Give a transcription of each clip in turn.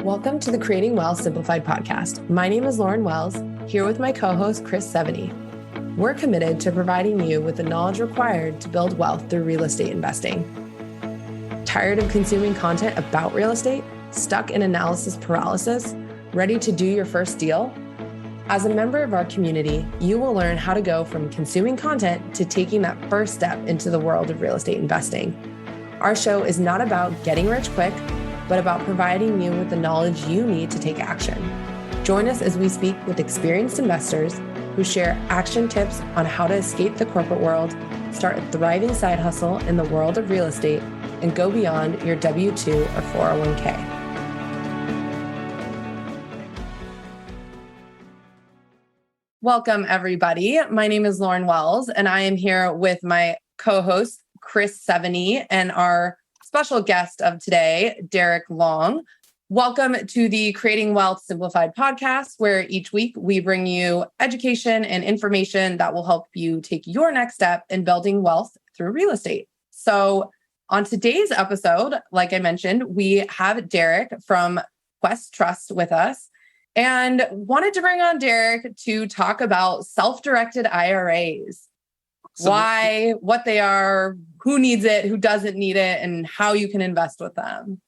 Welcome to the Creating Wealth Simplified podcast. My name is Lauren Wells, here with my co-host, Chris Seveny. We're committed to providing you with the knowledge required to build wealth through real estate investing. Tired of consuming content about real estate? Stuck in analysis paralysis? Ready to do your first deal? As a member of our community, you will learn how to go from consuming content to taking that first step into the world of real estate investing. Our show is not about getting rich quick, but about providing you with the knowledge you need to take action. Join us as we speak with experienced investors who share action tips on how to escape the corporate world, start a thriving side hustle in the world of real estate, and go beyond your W-2 or 401k. Welcome, everybody. My name is Lauren Wells, and I am here with my co-host, Chris Seveny, and our special guest of today, Derreck Long. Welcome to the Creating Wealth Simplified podcast, where each week we bring you education and information that will help you take your next step in building wealth through real estate. So on today's episode, like I mentioned, we have Derreck from Quest Trust with us and wanted to bring on Derreck to talk about self-directed IRAs. Why, what they are, who needs it, who doesn't need it, and how you can invest with them.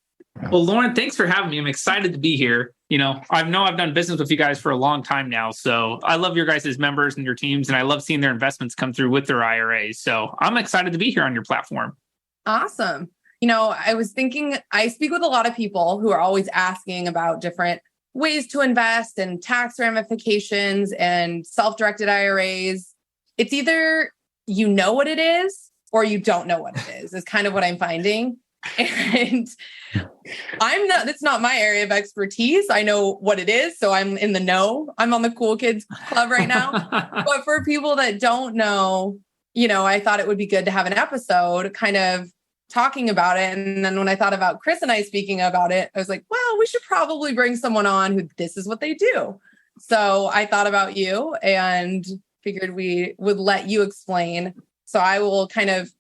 Well, Lauren, thanks for having me. I'm excited to be here. I've done business with you guys for a long time now. So I love your guys' members and your teams, and I love seeing their investments come through with their IRAs. So I'm excited to be here on your platform. Awesome. I was thinking, I speak with a lot of people who are always asking about different ways to invest and tax ramifications and self-directed IRAs. It's either you know what it is or you don't know what it is kind of what I'm finding. And it's not my area of expertise. I know what it is. So I'm in the know. I'm on the cool kids club right now. But for people that don't know, I thought it would be good to have an episode kind of talking about it. And then when I thought about Chris and I speaking about it, I was like, well, we should probably bring someone on who this is what they do. So I thought about you and figured we would let you explain. So I will kind of,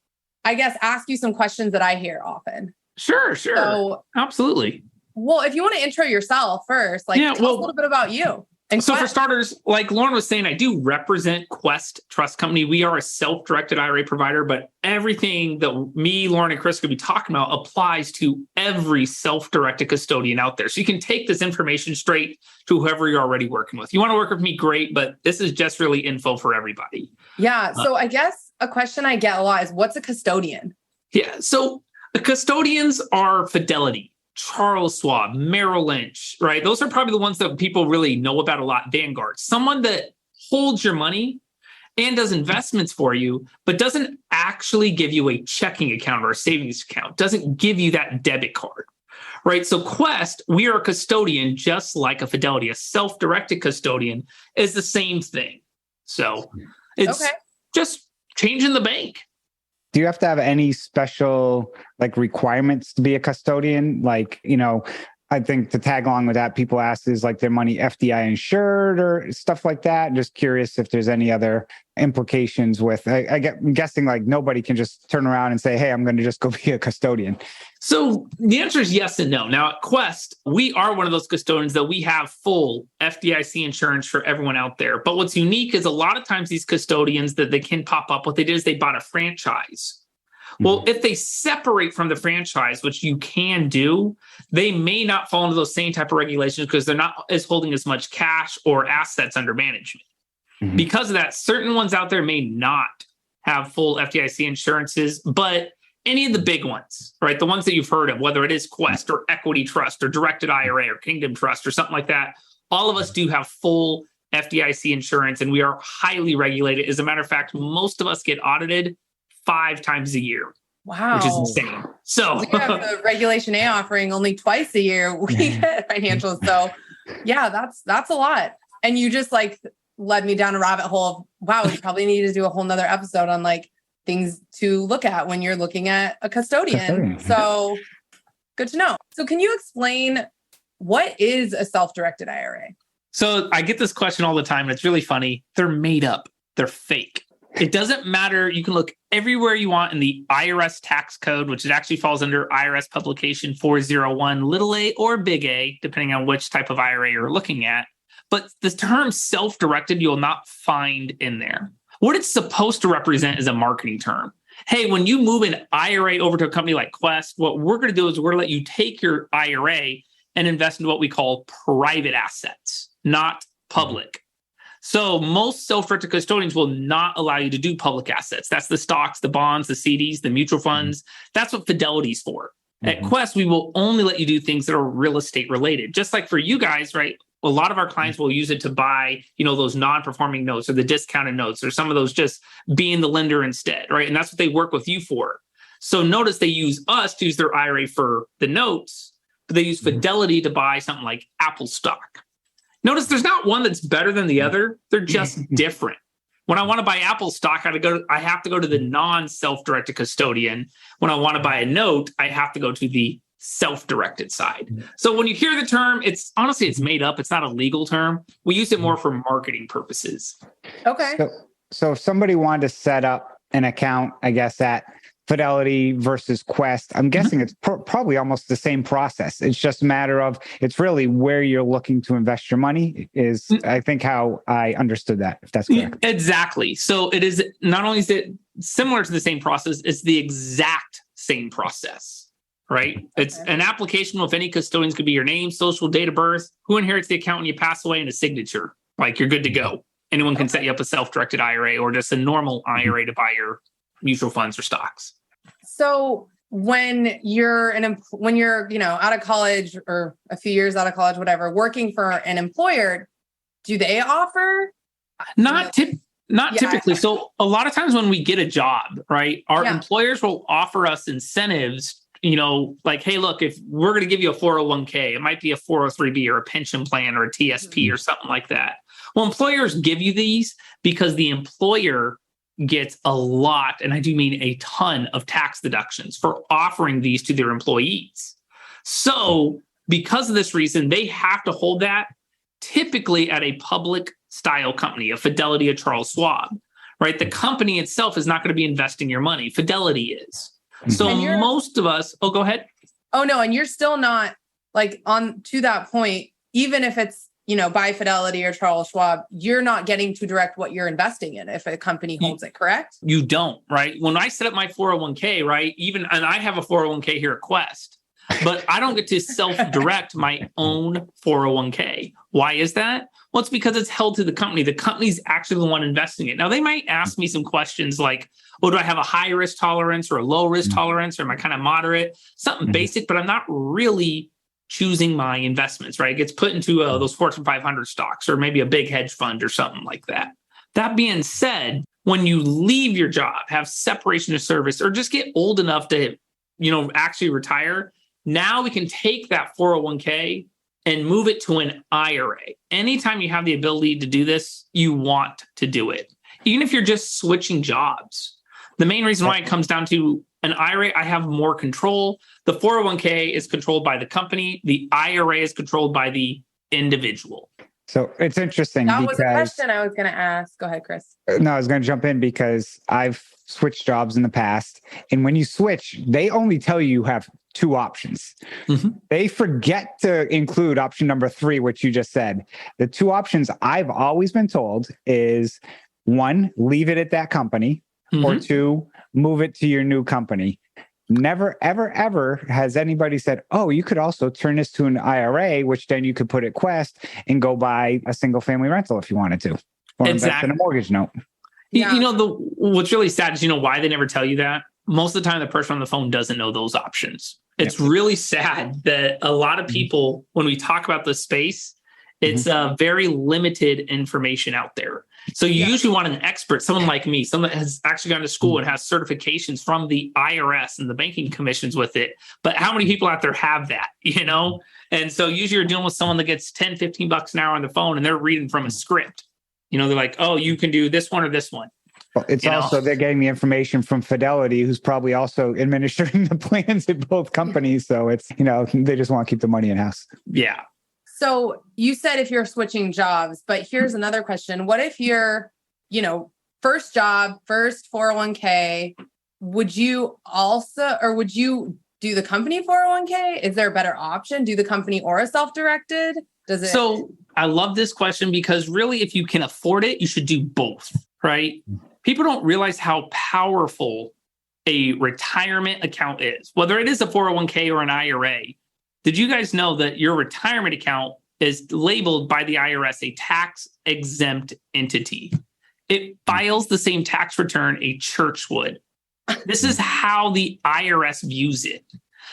ask you some questions that I hear often. Sure. So, absolutely. Well, if you want to intro yourself first, tell us a little bit about you. And so for starters, like Lauren was saying, I do represent Quest Trust Company. We are a self-directed IRA provider, but everything that me, Lauren, and Chris could be talking about applies to every self-directed custodian out there. So you can take this information straight to whoever you're already working with. You want to work with me, great, but this is just really info for everybody. Yeah. So I guess a question I get a lot is, what's a custodian? Yeah. So the custodians are Fidelity, Charles Schwab, Merrill Lynch, right? Those are probably the ones that people really know about a lot. Vanguard, someone that holds your money and does investments for you, but doesn't actually give you a checking account or a savings account, doesn't give you that debit card, right? So Quest, we are a custodian, just like a Fidelity. A self-directed custodian is the same thing. So it's just changing the bank. Do you have to have any special requirements to be a custodian? I think to tag along with that, people ask, is their money FDI insured or stuff like that? Just curious if there's any other implications with, I'm guessing nobody can just turn around and say, hey, I'm going to just go be a custodian. So the answer is yes and no. Now at Quest, we are one of those custodians that we have full FDIC insurance for everyone out there. But what's unique is a lot of times these custodians that they can pop up, what they did is they bought a franchise. Well, if they separate from the franchise, which you can do, they may not fall into those same type of regulations because they're not as holding as much cash or assets under management. Mm-hmm. Because of that, certain ones out there may not have full FDIC insurances, but any of the big ones, right? The ones that you've heard of, whether it is Quest or Equity Trust or Directed IRA or Kingdom Trust or something like that, all of us do have full FDIC insurance and we are highly regulated. As a matter of fact, most of us get audited 5 times a year. Wow. Which is insane. So we have the Regulation A offering only twice a year. We get financials. So yeah, that's a lot. And you just led me down a rabbit hole of, wow, we probably need to do a whole nother episode on things to look at when you're looking at a custodian. So good to know. So can you explain, what is a self-directed IRA? So I get this question all the time, and it's really funny. They're made up. They're fake. It doesn't matter. You can look everywhere you want in the IRS tax code, which it actually falls under IRS publication 401, little a or big A, depending on which type of IRA you're looking at. But the term self-directed, you'll not find in there. What it's supposed to represent is a marketing term. Hey, when you move an IRA over to a company like Quest, what we're going to do is we're going to let you take your IRA and invest in what we call private assets, not public. So most self-directed custodians will not allow you to do public assets. That's the stocks, the bonds, the CDs, the mutual funds. That's what Fidelity's for. At Quest, we will only let you do things that are real estate related. Just like for you guys, right? A lot of our clients will use it to buy, those non-performing notes or the discounted notes or some of those just being the lender instead, right? And that's what they work with you for. So notice they use us to use their IRA for the notes, but they use Fidelity to buy something like Apple stock. Notice there's not one that's better than the other. They're just different. When I want to buy Apple stock, I have to go to the non-self-directed custodian. When I want to buy a note, I have to go to the self-directed side. So when you hear the term, it's made up. It's not a legal term. We use it more for marketing purposes. Okay. So if somebody wanted to set up an account, I guess, at Fidelity versus Quest, I'm guessing it's probably almost the same process. It's just a matter of, it's really where you're looking to invest your money is, I think, how I understood that, if that's correct. Exactly. So it is, not only is it similar to the same process, it's the exact same process. Right? It's an application with any custodians could be your name, social, date of birth, who inherits the account when you pass away, and a signature. Like, you're good to go. Anyone can set you up a self-directed IRA or just a normal IRA to buy your mutual funds or stocks. So when you're out of college or a few years out of college, whatever, working for an employer, do they offer? Not typically. So a lot of times when we get a job, right, our employers will offer us incentives. Like, hey, look, if we're going to give you a 401k, it might be a 403b or a pension plan or a TSP or something like that. Well, employers give you these because the employer gets a lot, and I do mean a ton of tax deductions for offering these to their employees. So because of this reason, they have to hold that typically at a public style company, a Fidelity, a Charles Schwab, right? The company itself is not going to be investing your money. Fidelity is. So most of us, go ahead. Oh, no. And you're still not on to that point, even if it's, by Fidelity or Charles Schwab, you're not getting to direct what you're investing in if a company holds it, correct? You don't, right? When I set up my 401k, right? And I have a 401k here at Quest, but I don't get to self-direct my own 401k. Why is that? Well, it's because it's held to the company. The company's actually the one investing it. Now, they might ask me some questions like, do I have a high risk tolerance or a low risk tolerance? Or am I kind of moderate? Something basic, but I'm not really choosing my investments, right? It gets put into those Fortune 500 stocks or maybe a big hedge fund or something like that. That being said, when you leave your job, have separation of service, or just get old enough to, actually retire, now we can take that 401k and move it to an IRA. Anytime you have the ability to do this, you want to do it. Even if you're just switching jobs. The main reason why it comes down to an IRA, I have more control. The 401k is controlled by the company. The IRA is controlled by the individual. So it's interesting. That was a question I was going to ask. Go ahead, Chris. No, I was going to jump in because I've switched jobs in the past. And when you switch, they only tell you have two options. They forget to include option number 3, which you just said. The two options I've always been told is 1, leave it at that company, or 2, move it to your new company. Never, ever, ever has anybody said, oh, you could also turn this to an IRA, which then you could put at Quest and go buy a single family rental if you wanted to, or invest in a mortgage note. Yeah. What's really sad is, why they never tell you that? Most of the time, the person on the phone doesn't know those options. It's really sad that a lot of people, when we talk about the space, it's very limited information out there. So you usually want an expert, someone like me, someone that has actually gone to school and has certifications from the IRS and the banking commissions with it. But how many people out there have that, And so usually you're dealing with someone that gets 10, 15 bucks an hour on the phone and they're reading from a script. They're like, oh, you can do this one or this one. Well, it's also, they're getting the information from Fidelity, who's probably also administering the plans at both companies. So it's, they just want to keep the money in house. Yeah. So you said if you're switching jobs, but here's another question. What if you're, first job, first 401k, would you do the company 401k? Is there a better option? Do the company or a self-directed? So I love this question because really, if you can afford it, you should do both, right? People don't realize how powerful a retirement account is, whether it is a 401k or an IRA. Did you guys know that your retirement account is labeled by the IRS a tax exempt entity? It files the same tax return a church would. This is how the IRS views it.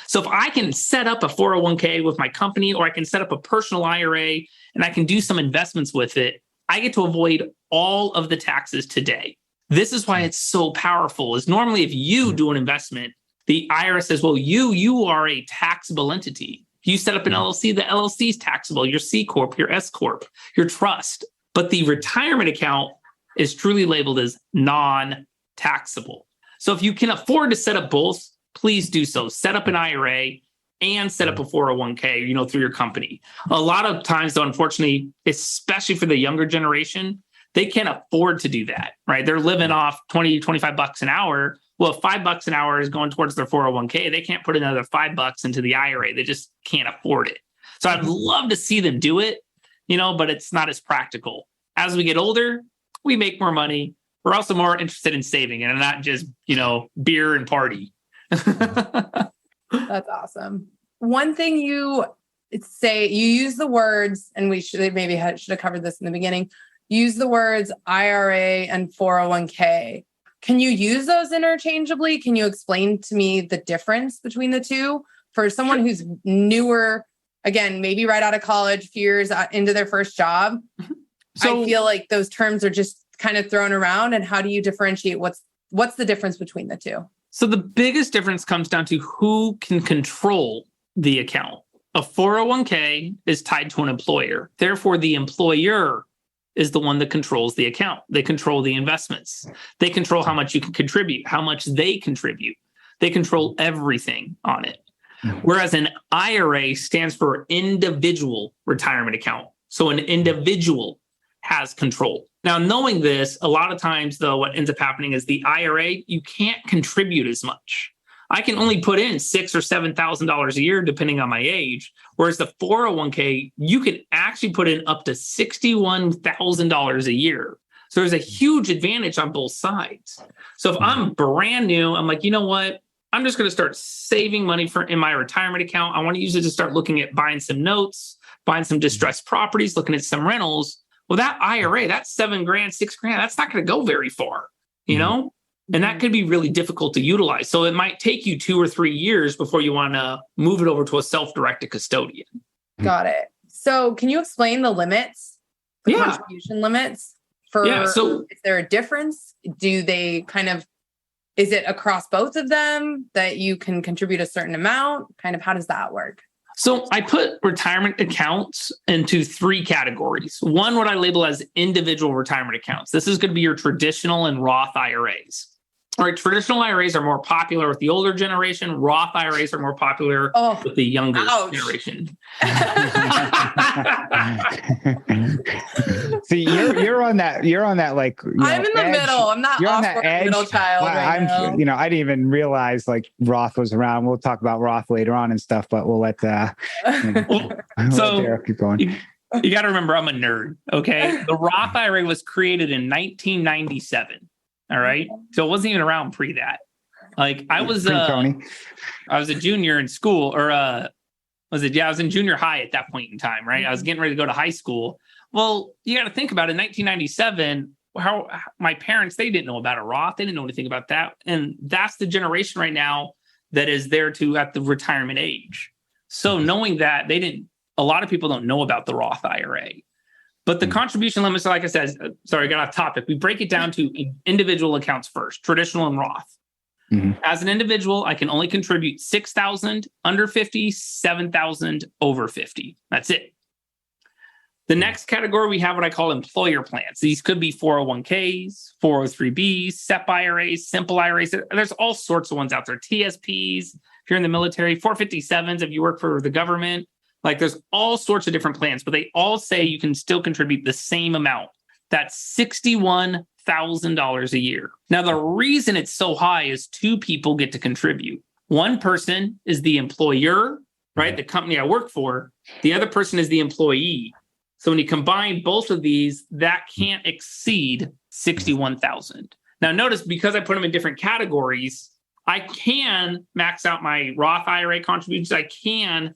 So if I can set up a 401k with my company, or I can set up a personal IRA and I can do some investments with it, I get to avoid all of the taxes today. This is why it's so powerful. Is normally if you do an investment, the IRS says, well, you are a taxable entity. If you set up an LLC, the LLC is taxable, your C Corp, your S Corp, your trust. But the retirement account is truly labeled as non-taxable. So if you can afford to set up both, please do so. Set up an IRA and set up a 401k, through your company. A lot of times, though, unfortunately, especially for the younger generation, they can't afford to do that, right? They're living off 20, 25 bucks an hour. Well, if $5 an hour is going towards their 401k, they can't put another $5 into the IRA. They just can't afford it. So I'd love to see them do it, but it's not as practical. As we get older, we make more money. We're also more interested in saving and not just, beer and party. That's awesome. One thing you say, you use the words, and we should have covered this in the beginning, use the words IRA and 401k. Can you use those interchangeably? Can you explain to me the difference between the two for someone who's newer, again, maybe right out of college, few years into their first job? So I feel like those terms are just kind of thrown around. And how do you differentiate what's the difference between the two? So the biggest difference comes down to who can control the account. A 401k is tied to an employer. Therefore, the employer is the one that controls the account. They control the investments. They control how much you can contribute, how much they contribute. They control everything on it. Whereas an IRA stands for individual retirement account. So an individual has control. Now, knowing this, a lot of times, though, what ends up happening is the IRA, you can't contribute as much. I can only put in $6,000 or $7,000 a year, depending on my age. Whereas the 401k, you can actually put in up to $61,000 a year. So there's a huge advantage on both sides. So if I'm brand new, I'm like, you know what? I'm just going to start saving money in my retirement account. I want to use it to start looking at buying some notes, buying some distressed properties, looking at some rentals. Well, that IRA, that's $7,000, $6,000, that's not going to go very far, And that could be really difficult to utilize. So it might take you 2 or 3 years before you want to move it over to a self-directed custodian. Got it. So can you explain the limits, contribution limits? So is there a difference? Do they is it across both of them that you can contribute a certain amount? How does that work? So I put retirement accounts into 3 categories. One, what I label as individual retirement accounts. This is going to be your traditional and Roth IRAs. All right, traditional IRAs are more popular with the older generation. Roth IRAs are more popular with the younger generation. See, you're on that. You're on that. I'm in the middle. I'm not off for a middle child. Now. I didn't even realize Roth was around. We'll talk about Roth later on and stuff, but we'll let Derreck keep going. You got to remember, I'm a nerd. Okay, the Roth IRA was created in 1997. All right. So it wasn't even around pre that. I was a junior in school, or I was in junior high at that point in time, right? I was getting ready to go to high school. Well, you got to think about it. In 1997, how my parents, they didn't know about a Roth. They didn't know anything about that. And that's the generation right now that is there at the retirement age. So knowing that, a lot of people don't know about the Roth IRA. But the contribution limits, like I said, sorry, I got off topic. We break it down to individual accounts first, traditional and Roth. Mm-hmm. As an individual, I can only contribute $6,000 under 50, $7,000 over 50. That's it. The next category, we have what I call employer plans. These could be 401ks, 403bs, SEP IRAs, simple IRAs. There's all sorts of ones out there. TSPs, if you're in the military, 457s if you work for the government. There's all sorts of different plans, but they all say you can still contribute the same amount. That's $100,000 a year. Now, the reason it's so high is 2 people get to contribute. One person is the employer, right? The company I work for. The other person is the employee. So when you combine both of these, that can't exceed $61,000. Now, notice because I put them in different categories, I can max out my Roth IRA contributions. I can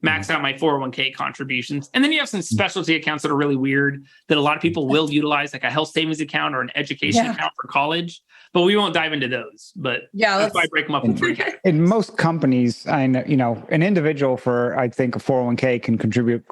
max out my 401k contributions. And then you have some specialty accounts that are really weird that a lot of people will utilize, like a health savings account or an education account for college. But we won't dive into those. But that's why I break them up in 3 categories. In most companies, I know, an individual for, I think, a 401k can contribute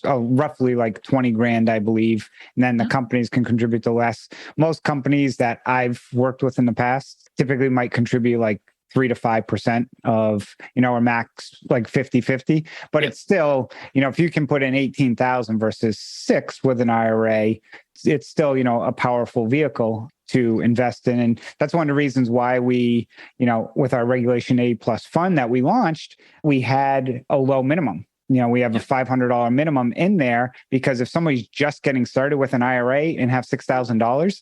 roughly like 20 grand, I believe. And then the companies can contribute the less. Most companies that I've worked with in the past typically might contribute like 3 to 5% of, or max like 50-50. But it's still, if you can put in 18,000 versus 6 with an IRA, it's still, a powerful vehicle to invest in. And that's one of the reasons why we, with our Regulation A plus fund that we launched, we had a low minimum. We have a $500 minimum in there because if somebody's just getting started with an IRA and have $6,000,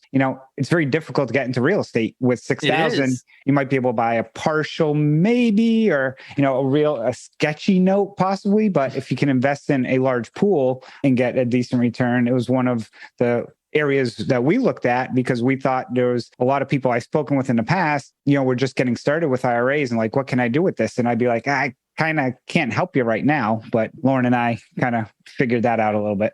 it's very difficult to get into real estate with $6,000. You might be able to buy a partial maybe, or, a sketchy note possibly. But if you can invest in a large pool and get a decent return, it was one of the areas that we looked at because we thought there was a lot of people I've spoken with in the past, were just getting started with IRAs and like, what can I do with this? And I'd be like, I kind of can't help you right now. But Lauren and I kind of figured that out a little bit.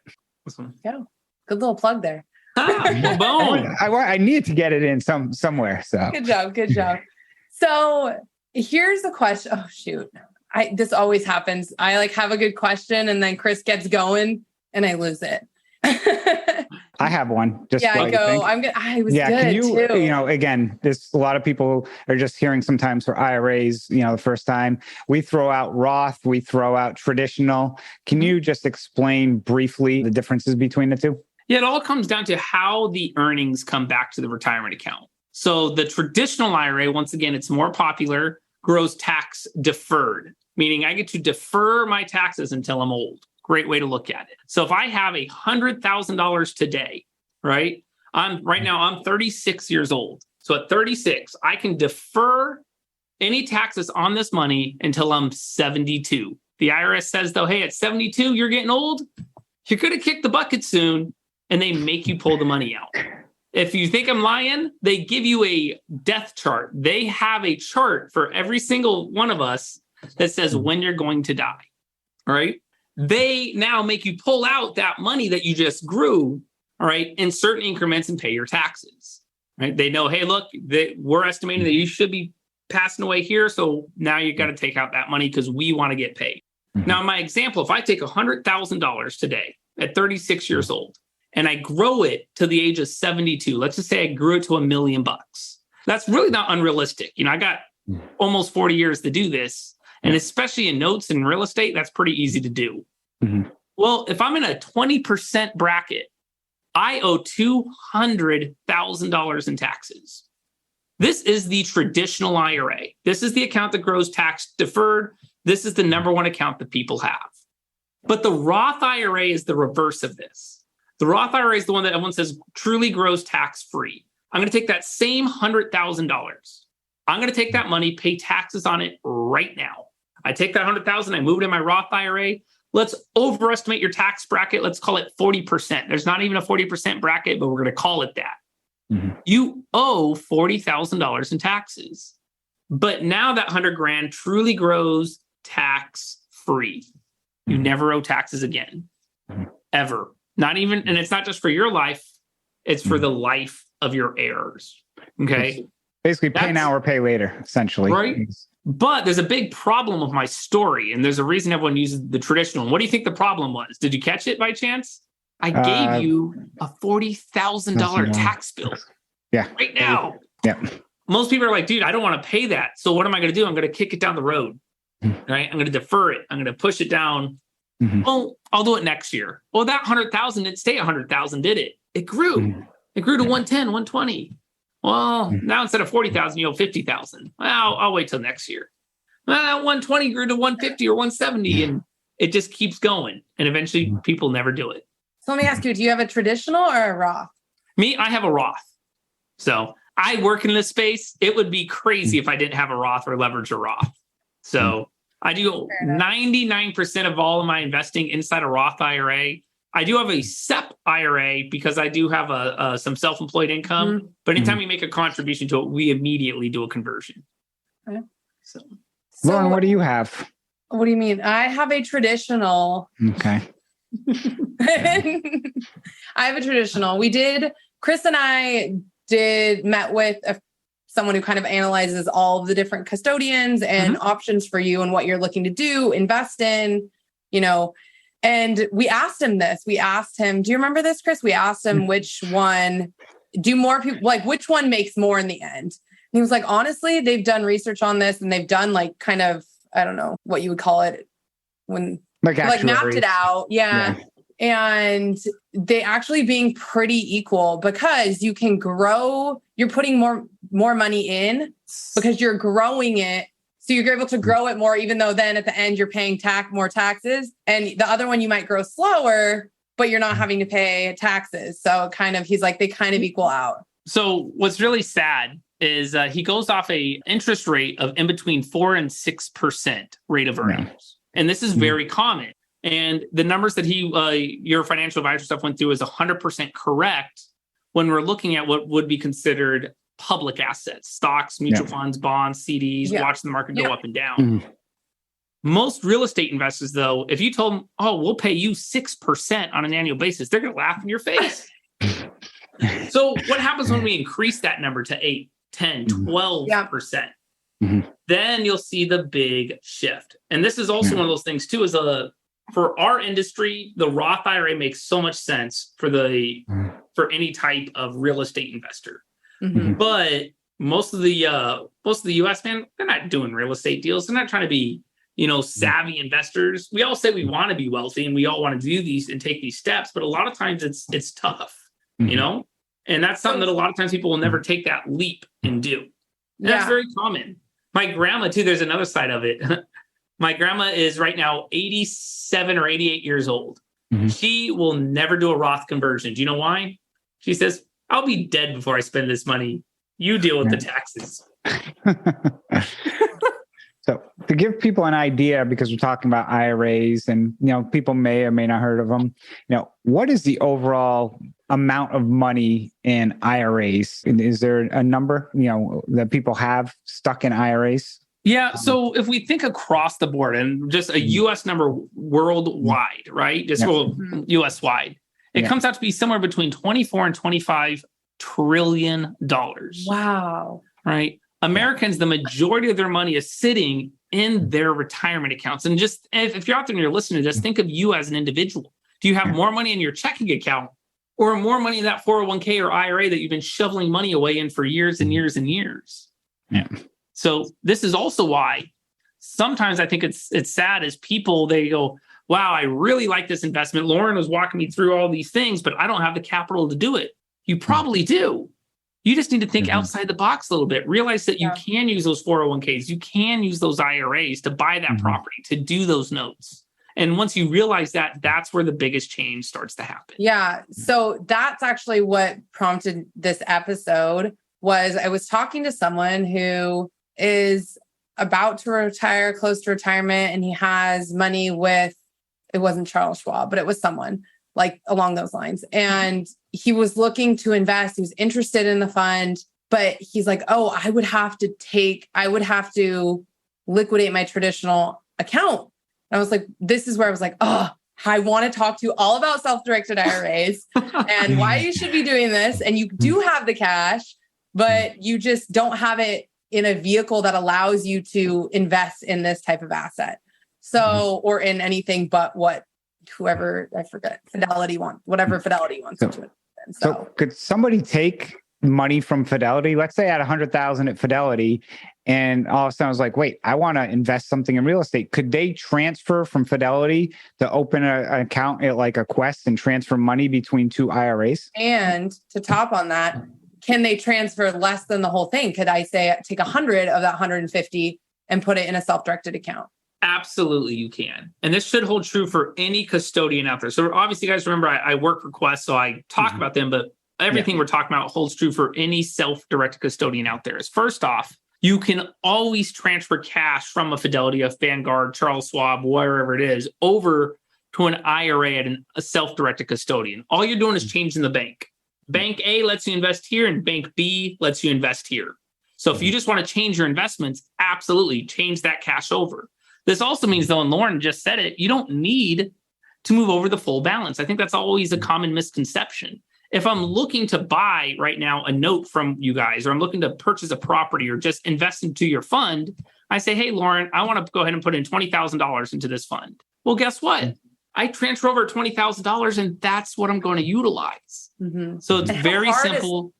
Yeah. Good little plug there. Boom. I needed to get it in somewhere. So Good job. So here's the question. Oh, shoot. This always happens. I have a good question and then Chris gets going and I lose it. I have one. I was good can you, too. Again, there's a lot of people are just hearing sometimes for IRAs, the first time. We throw out Roth, we throw out traditional. Can you just explain briefly the differences between the two? Yeah, it all comes down to how the earnings come back to the retirement account. So the traditional IRA, once again, it's more popular, grows tax deferred, meaning I get to defer my taxes until I'm old. Great way to look at it. So if I have $100,000 today, right? Right now I'm 36 years old. So at 36, I can defer any taxes on this money until I'm 72. The IRS says though, hey, at 72, you're getting old. You're going to kick the bucket soon. And they make you pull the money out. If you think I'm lying, they give you a death chart. They have a chart for every single one of us that says when you're going to die. All right. They now make you pull out that money that you just grew, all right, in certain increments and pay your taxes, right? They know, hey, look, we're estimating that you should be passing away here. So now you got to take out that money because we want to get paid. Now, in my example, if I take $100,000 today at 36 years old and I grow it to the age of 72, let's just say I grew it to $1 million. That's really not unrealistic. I got almost 40 years to do this. And especially in notes and real estate, that's pretty easy to do. Well, if I'm in a 20% bracket, I owe $200,000 in taxes. This is the traditional IRA. This is the account that grows tax deferred. This is the number one account that people have. But the Roth IRA is the reverse of this. The Roth IRA is the one that everyone says truly grows tax free. I'm going to take that same $100,000. I'm going to take that money, pay taxes on it right now. I take that $100,000, I move it in my Roth IRA. Let's overestimate your tax bracket. Let's call it 40%. There's not even a 40% bracket, but we're going to call it that. You owe $40,000 in taxes. But now that 100 grand truly grows tax free. You never owe taxes again, ever. Not even, and it's not just for your life, it's for the life of your heirs. Okay. Basically pay now or pay later, essentially. Right. But there's a big problem with my story, and there's a reason everyone uses the traditional. What do you think the problem was? Did you catch it by chance? I gave you a $40,000 tax bill. Yeah. Right now. Yeah. Most people are like, dude, I don't want to pay that. So what am I going to do? I'm going to kick it down the road. Right. I'm going to defer it. I'm going to push it down. Oh, I'll do it next year. Well, that 100,000 didn't stay 100,000, did it? It grew. It grew to 110, 120. Well, now instead of 40,000, you owe 50,000. Well, I'll wait till next year. Well, that 120 grew to 150 or 170, and it just keeps going. And eventually people never do it. So let me ask you, do you have a traditional or a Roth? Me, I have a Roth. So I work in this space. It would be crazy if I didn't have a Roth or leverage a Roth. So I do 99% of all of my investing inside a Roth IRA. I do have a SEP IRA because I do have some self-employed income. But anytime we make a contribution to it, we immediately do a conversion. Okay. So Lauren, what do you have? What do you mean? I have a traditional. Okay. I have a traditional. Chris and I met with someone who kind of analyzes all of the different custodians and options for you and what you're looking to do, invest in, and we asked him this. We asked him, do you remember this, Chris? We asked him which one, do more people, like which one makes more in the end? And he was like, honestly, they've done research on this and they've done like kind of, I don't know what you would call it when like mapped it out. Yeah. And they actually being pretty equal because you can grow, you're putting more money in because you're growing it. So you're able to grow it more, even though then at the end you're paying more taxes. And the other one, you might grow slower, but you're not having to pay taxes. So he's like, they kind of equal out. So what's really sad is he goes off a interest rate of in between 4 and 6% rate of earnings. And this is very common. And the numbers that your financial advisor stuff went through is 100% correct when we're looking at what would be considered public assets, stocks, mutual funds, bonds, CDs, watching the market go up and down. Most real estate investors, though, if you told them, oh, we'll pay you 6% on an annual basis, they're going to laugh in your face. So what happens when we increase that number to 8, 10, 12%? Then you'll see the big shift. And this is also one of those things, too, for our industry, the Roth IRA makes so much sense for any type of real estate investor. But most of the US, man, they're not doing real estate deals. They're not trying to be, savvy investors. We all say we want to be wealthy and we all want to do these and take these steps, but a lot of times it's tough, and that's something that a lot of times people will never take that leap and do. And that's very common. My grandma too, there's another side of it. My grandma is right now 87 or 88 years old. She will never do a Roth conversion. Do you know why? She says, I'll be dead before I spend this money. You deal with the taxes. So to give people an idea, because we're talking about IRAs and, people may or may not heard of them, what is the overall amount of money in IRAs? Is there a number, that people have stuck in IRAs? Yeah. So if we think across the board and just a US number worldwide, right? Just US wide, it comes out to be somewhere between 24 and 25 trillion dollars. Wow. Right. Americans, the majority of their money is sitting in their retirement accounts. And just if you're out there and you're listening to this, think of you as an individual. Do you have more money in your checking account or more money in that 401k or IRA that you've been shoveling money away in for years and years and years? Yeah. So this is also why sometimes I think it's sad as people, they go, wow, I really like this investment. Lauren was walking me through all these things, but I don't have the capital to do it. You probably do. You just need to think outside the box a little bit. Realize that you can use those 401ks. You can use those IRAs to buy that property, to do those notes. And once you realize that, that's where the biggest change starts to happen. Yeah. So that's actually what prompted this episode. Was I was talking to someone who is about to retire, close to retirement, and he has money with, it wasn't Charles Schwab, but it was someone like along those lines. And he was looking to invest. He was interested in the fund, but he's like, oh, I would have to liquidate my traditional account. And I was like, this is where I was like, oh, I want to talk to you all about self-directed IRAs and why you should be doing this. And you do have the cash, but you just don't have it in a vehicle that allows you to invest in this type of asset. So, or in anything but whatever Fidelity wants to do. So could somebody take money from Fidelity? Let's say I had 100,000 at Fidelity and all of a sudden I was like, wait, I want to invest something in real estate. Could they transfer from Fidelity to open an account at like a Quest and transfer money between two IRAs? And to top on that, can they transfer less than the whole thing? Could I say take 100 of that 150 and put it in a self-directed account? Absolutely, you can. And this should hold true for any custodian out there. So obviously, guys, remember, I work for Quest, so I talk about them, but everything we're talking about holds true for any self-directed custodian out there. Is first off, you can always transfer cash from a Fidelity, a Vanguard, Charles Schwab, wherever it is, over to an IRA at a self-directed custodian. All you're doing is changing the bank. Bank A lets you invest here and Bank B lets you invest here. So if you just want to change your investments, absolutely change that cash over. This also means, though, and Lauren just said it, you don't need to move over the full balance. I think that's always a common misconception. If I'm looking to buy right now a note from you guys, or I'm looking to purchase a property or just invest into your fund, I say, hey, Lauren, I want to go ahead and put in $20,000 into this fund. Well, guess what? I transfer over $20,000 and that's what I'm going to utilize. Mm-hmm. So it's very simple.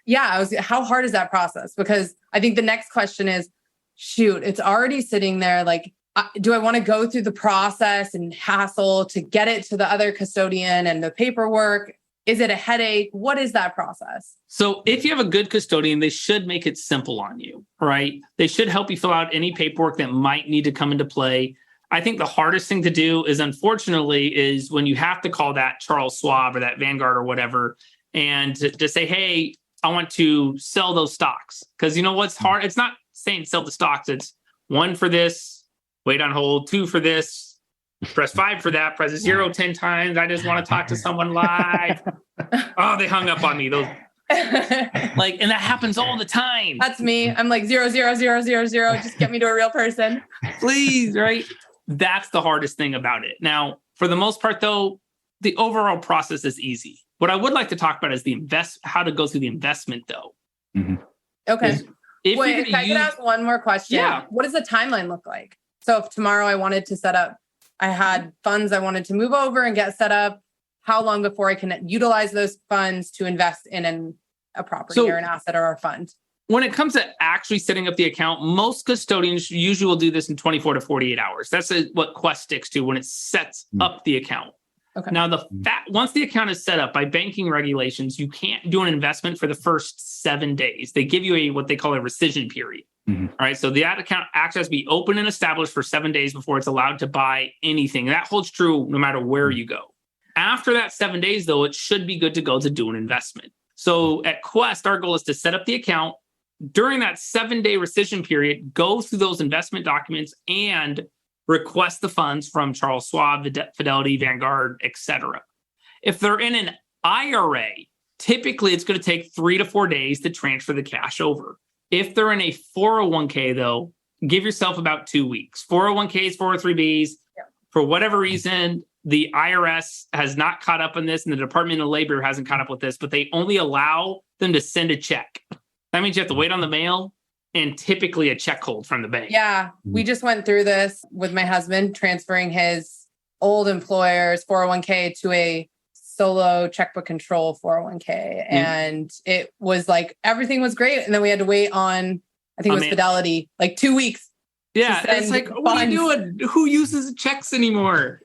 Yeah. How hard is that process? Because I think the next question is, shoot, it's already sitting there. Like, do I want to go through the process and hassle to get it to the other custodian and the paperwork? Is it a headache? What is that process? So if you have a good custodian, they should make it simple on you, right? They should help you fill out any paperwork that might need to come into play. I think the hardest thing to do is, unfortunately, is when you have to call that Charles Schwab or that Vanguard or whatever, and to say, hey, I want to sell those stocks. Because you know what's hard? It's not saying sell the stocks. It's 1 for this, wait on hold, 2 for this, press 5 for that, press 0 10 times. I just want to talk to someone live. Oh, they hung up on me. Those and that happens all the time. That's me. I'm like 0 0 0 0 0. Just get me to a real person. Please, right? That's the hardest thing about it. Now, for the most part, though, the overall process is easy. What I would like to talk about is how to go through the investment, though. Mm-hmm. Okay. If I could ask one more question. Yeah. What does the timeline look like? So if tomorrow I wanted to set up, I had funds I wanted to move over and get set up, how long before I can utilize those funds to invest in a property or an asset or a fund? When it comes to actually setting up the account, most custodians usually will do this in 24 to 48 hours. That's what Quest sticks to when it sets up the account. Okay. Now, once the account is set up by banking regulations, you can't do an investment for the first 7 days. They give you what they call a rescission period. Mm-hmm. All right. So that account actually has to be open and established for 7 days before it's allowed to buy anything. That holds true no matter where you go. After that 7 days, though, it should be good to go to do an investment. So at Quest, our goal is to set up the account. During that 7-day rescission period, go through those investment documents and request the funds from Charles Schwab, Fidelity, Vanguard, etc. If they're in an IRA, typically it's going to take 3 to 4 days to transfer the cash over. If they're in a 401k, though, give yourself about 2 weeks. 401ks, 403bs, for whatever reason, the IRS has not caught up on this and the Department of Labor hasn't caught up with this, but they only allow them to send a check. That means you have to wait on the mail and typically a check hold from the bank. Yeah. We just went through this with my husband, transferring his old employer's 401k to a solo checkbook control 401k. Mm-hmm. And it was like, everything was great. And then we had to wait on, I think it was Fidelity, like 2 weeks. Yeah. It's like, what are you doing? Who uses checks anymore?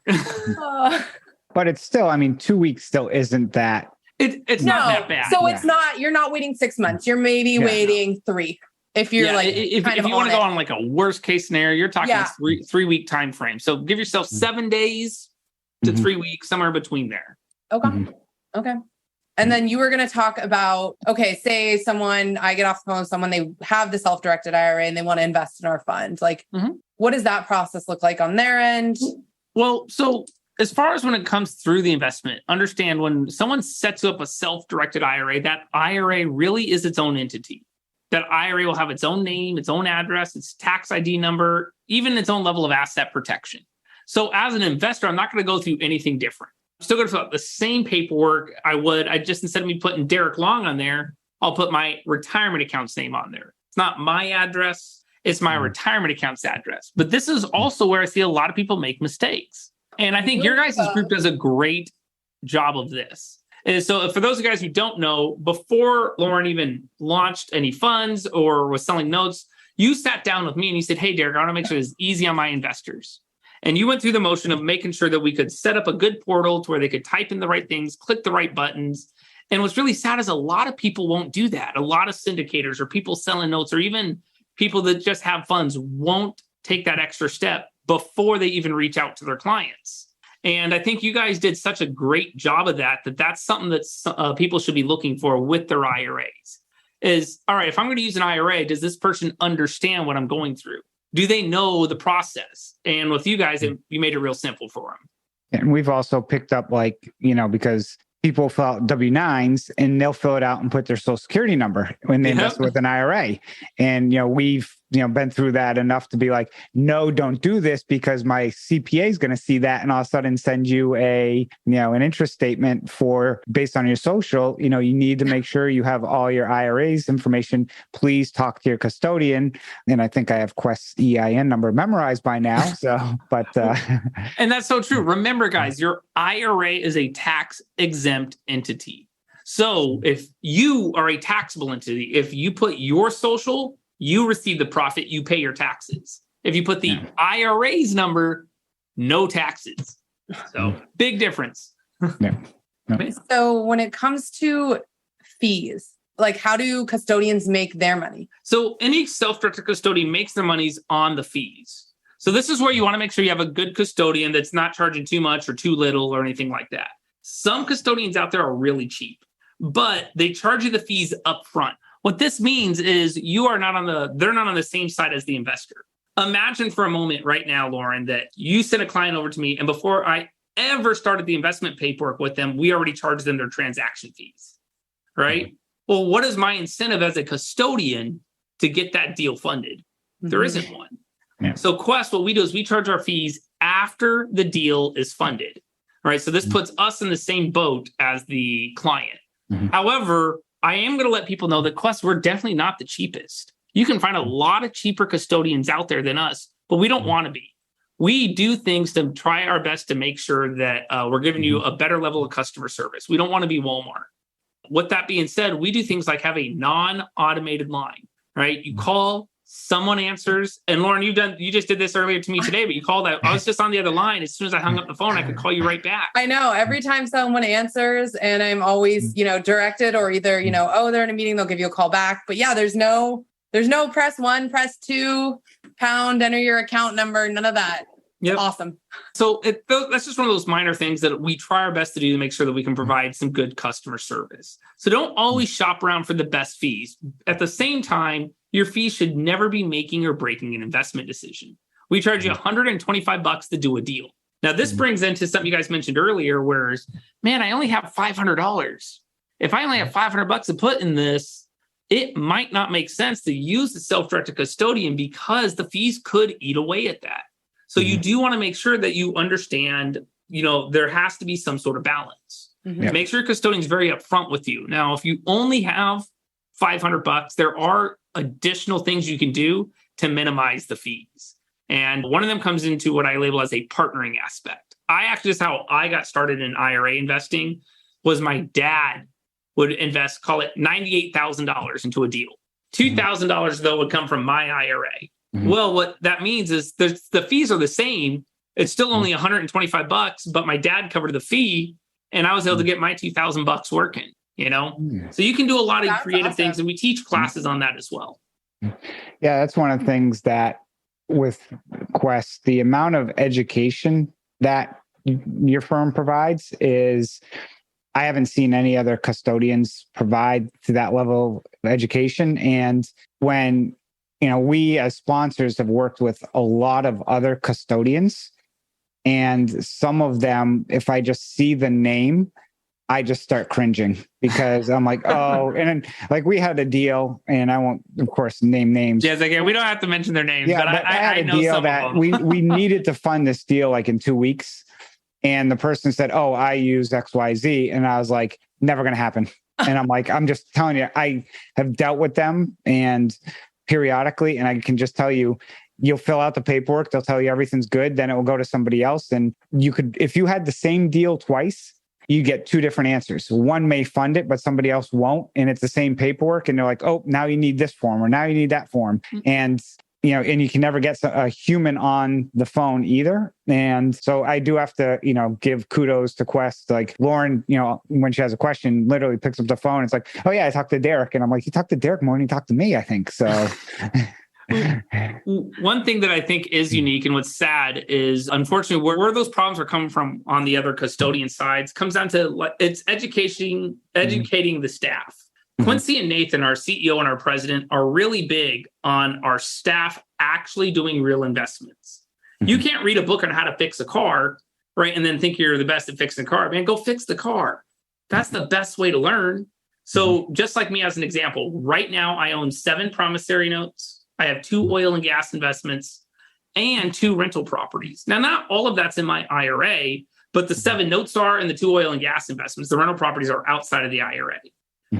But it's still, 2 weeks still isn't that. It's not that bad. So it's not, you're not waiting 6 months. You're maybe waiting 3. If you're if you want to go on like a worst case scenario, you're talking a 3 week time frame. So give yourself 7 days to 3 weeks, somewhere between there. Okay. Mm-hmm. Okay. And then you were going to talk about, say I get off the phone with someone, they have the self-directed IRA and they want to invest in our fund. Like, what does that process look like on their end? Well, so as far as when it comes through the investment, understand when someone sets up a self-directed IRA, that IRA really is its own entity. That IRA will have its own name, its own address, its tax ID number, even its own level of asset protection. So as an investor, I'm not going to go through anything different. I'm still going to fill out the same paperwork I just, instead of me putting Derreck Long on there, I'll put my retirement account's name on there. It's not my address, it's my retirement account's address. But this is also where I see a lot of people make mistakes. And I think your guys' group does a great job of this. And so for those of you guys who don't know, before Lauren even launched any funds or was selling notes, you sat down with me and you said, hey, Derreck, I want to make sure it's easy on my investors. And you went through the motion of making sure that we could set up a good portal to where they could type in the right things, click the right buttons. And what's really sad is a lot of people won't do that. A lot of syndicators or people selling notes or even people that just have funds won't take that extra step before they even reach out to their clients. And I think you guys did such a great job of that, that's something that people should be looking for with their IRAs is, all right, if I'm going to use an IRA, does this person understand what I'm going through? Do they know the process? And with you guys, you made it real simple for them. And we've also picked up because people fill out W-9s and they'll fill it out and put their social security number when they invest with an IRA. And, we've, been through that enough to be like, no, don't do this because my CPA is going to see that and all of a sudden send you an interest statement based on your social. You need to make sure you have all your IRAs information. Please talk to your custodian. And I think I have Quest's EIN number memorized by now. So, and that's so true. Remember, guys, your IRA is a tax exempt entity. So if you are a taxable entity, if you put your social, you receive the profit, you pay your taxes. If you put the IRA's number, no taxes. So big difference. So when it comes to fees, how do custodians make their money? So any self-directed custodian makes their monies on the fees. So this is where you want to make sure you have a good custodian that's not charging too much or too little or anything like that. Some custodians out there are really cheap, but they charge you the fees up front. What this means is they're not on the same side as the investor. Imagine for a moment right now, Lauren, that you sent a client over to me, and before I ever started the investment paperwork with them, we already charged them their transaction fees, right? Mm-hmm. Well, what is my incentive as a custodian to get that deal funded? Mm-hmm. There isn't one. Yeah. So Quest, what we do is we charge our fees after the deal is funded, right? So this puts us in the same boat as the client. Mm-hmm. However, I am going to let people know that Quest, we're definitely not the cheapest. You can find a lot of cheaper custodians out there than us, but we don't want to be. We do things to try our best to make sure that we're giving you a better level of customer service. We don't want to be Walmart. With that being said, we do things like have a non-automated line, right? You call, someone answers. And Lauren, you just did this earlier to me today, but you called out. I was just on the other line. As soon as I hung up the phone, I could call you right back. I know every time someone answers and I'm always, directed or either, they're in a meeting, they'll give you a call back. But yeah, there's no press 1, press 2, pound, enter your account number, none of that. Yep. Awesome. So that's just one of those minor things that we try our best to do to make sure that we can provide some good customer service. So don't always shop around for the best fees. At the same time, your fees should never be making or breaking an investment decision. We charge you $125 to do a deal. Now, this brings into something you guys mentioned earlier, whereas, man, I only have $500. If I only have $500 to put in this, it might not make sense to use the self-directed custodian because the fees could eat away at that. So you do want to make sure that you understand, there has to be some sort of balance. Mm-hmm. Make sure your custodian's very upfront with you. Now, if you only have $500, there are additional things you can do to minimize the fees. And one of them comes into what I label as a partnering aspect. Just how I got started in IRA investing was my dad would invest, call it $98,000 into a deal. $2,000 though would come from my IRA. Mm-hmm. Well, what that means is the fees are the same. It's still only $125, but my dad covered the fee and I was able to get my $2,000 working, So you can do a lot of creative things, and we teach classes on that as well. Yeah, that's one of the things that with Quest, the amount of education that your firm provides is I haven't seen any other custodians provide to that level of education. And when we as sponsors have worked with a lot of other custodians, and some of them, if I just see the name, I just start cringing because I'm like, oh, and then, we had a deal, and I won't, of course, name names. Yes, again, we don't have to mention their names, but I had a know deal some that of them. we needed to fund this deal in 2 weeks, and the person said, "Oh, I use XYZ," and I was like, "Never going to happen." And I'm like, I'm just telling you, I have dealt with them and periodically, and I can just tell you. You'll fill out the paperwork. They'll tell you everything's good. Then it will go to somebody else. And you could, if you had the same deal twice, you get 2 different answers. One may fund it, but somebody else won't. And it's the same paperwork. And they're like, oh, now you need this form or now you need that form. And, and you can never get a human on the phone either. And so I do have to, give kudos to Quest. Like Lauren, when she has a question, literally picks up the phone. It's like, oh yeah, I talked to Derreck. And I'm like, you talked to Derreck more than you talked to me, I think. So... One thing that I think is unique and what's sad is, unfortunately, where those problems are coming from on the other custodian sides comes down to it's educating the staff. Quincy and Nathan, our CEO and our president, are really big on our staff actually doing real investments. You can't read a book on how to fix a car, right? And then think you're the best at fixing a car. Man, go fix the car. That's the best way to learn. So just like me as an example, right now I own 7 promissory notes. I have 2 oil and gas investments and 2 rental properties. Now, not all of that's in my IRA, but the 7 notes are and the 2 oil and gas investments. The rental properties are outside of the IRA.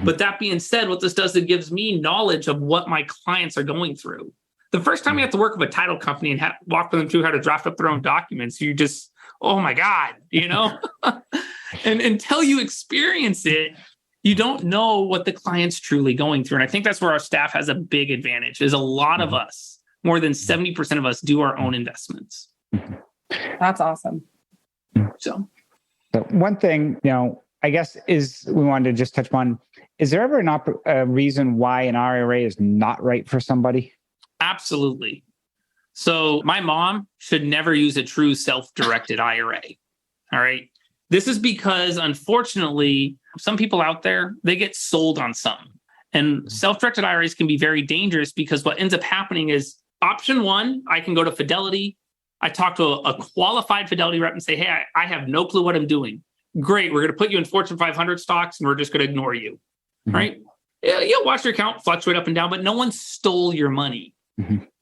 But that being said, what this does, it gives me knowledge of what my clients are going through. The first time you have to work with a title company and walk them through how to draft up their own documents, you just, oh my God, and until you experience it, you don't know what the client's truly going through. And I think that's where our staff has a big advantage, is a lot of us, more than 70% of us, do our own investments. That's awesome. So one thing, I guess we wanted to just touch on, is there ever a reason why an IRA is not right for somebody? Absolutely. So my mom should never use a true self-directed IRA. All right. This is because, unfortunately, some people out there, they get sold on something. And self-directed IRAs can be very dangerous because what ends up happening is option 1, I can go to Fidelity. I talk to a qualified Fidelity rep and say, hey, I have no clue what I'm doing. Great. We're going to put you in Fortune 500 stocks and we're just going to ignore you. Right? Yeah, you'll watch your account fluctuate up and down, but no one stole your money.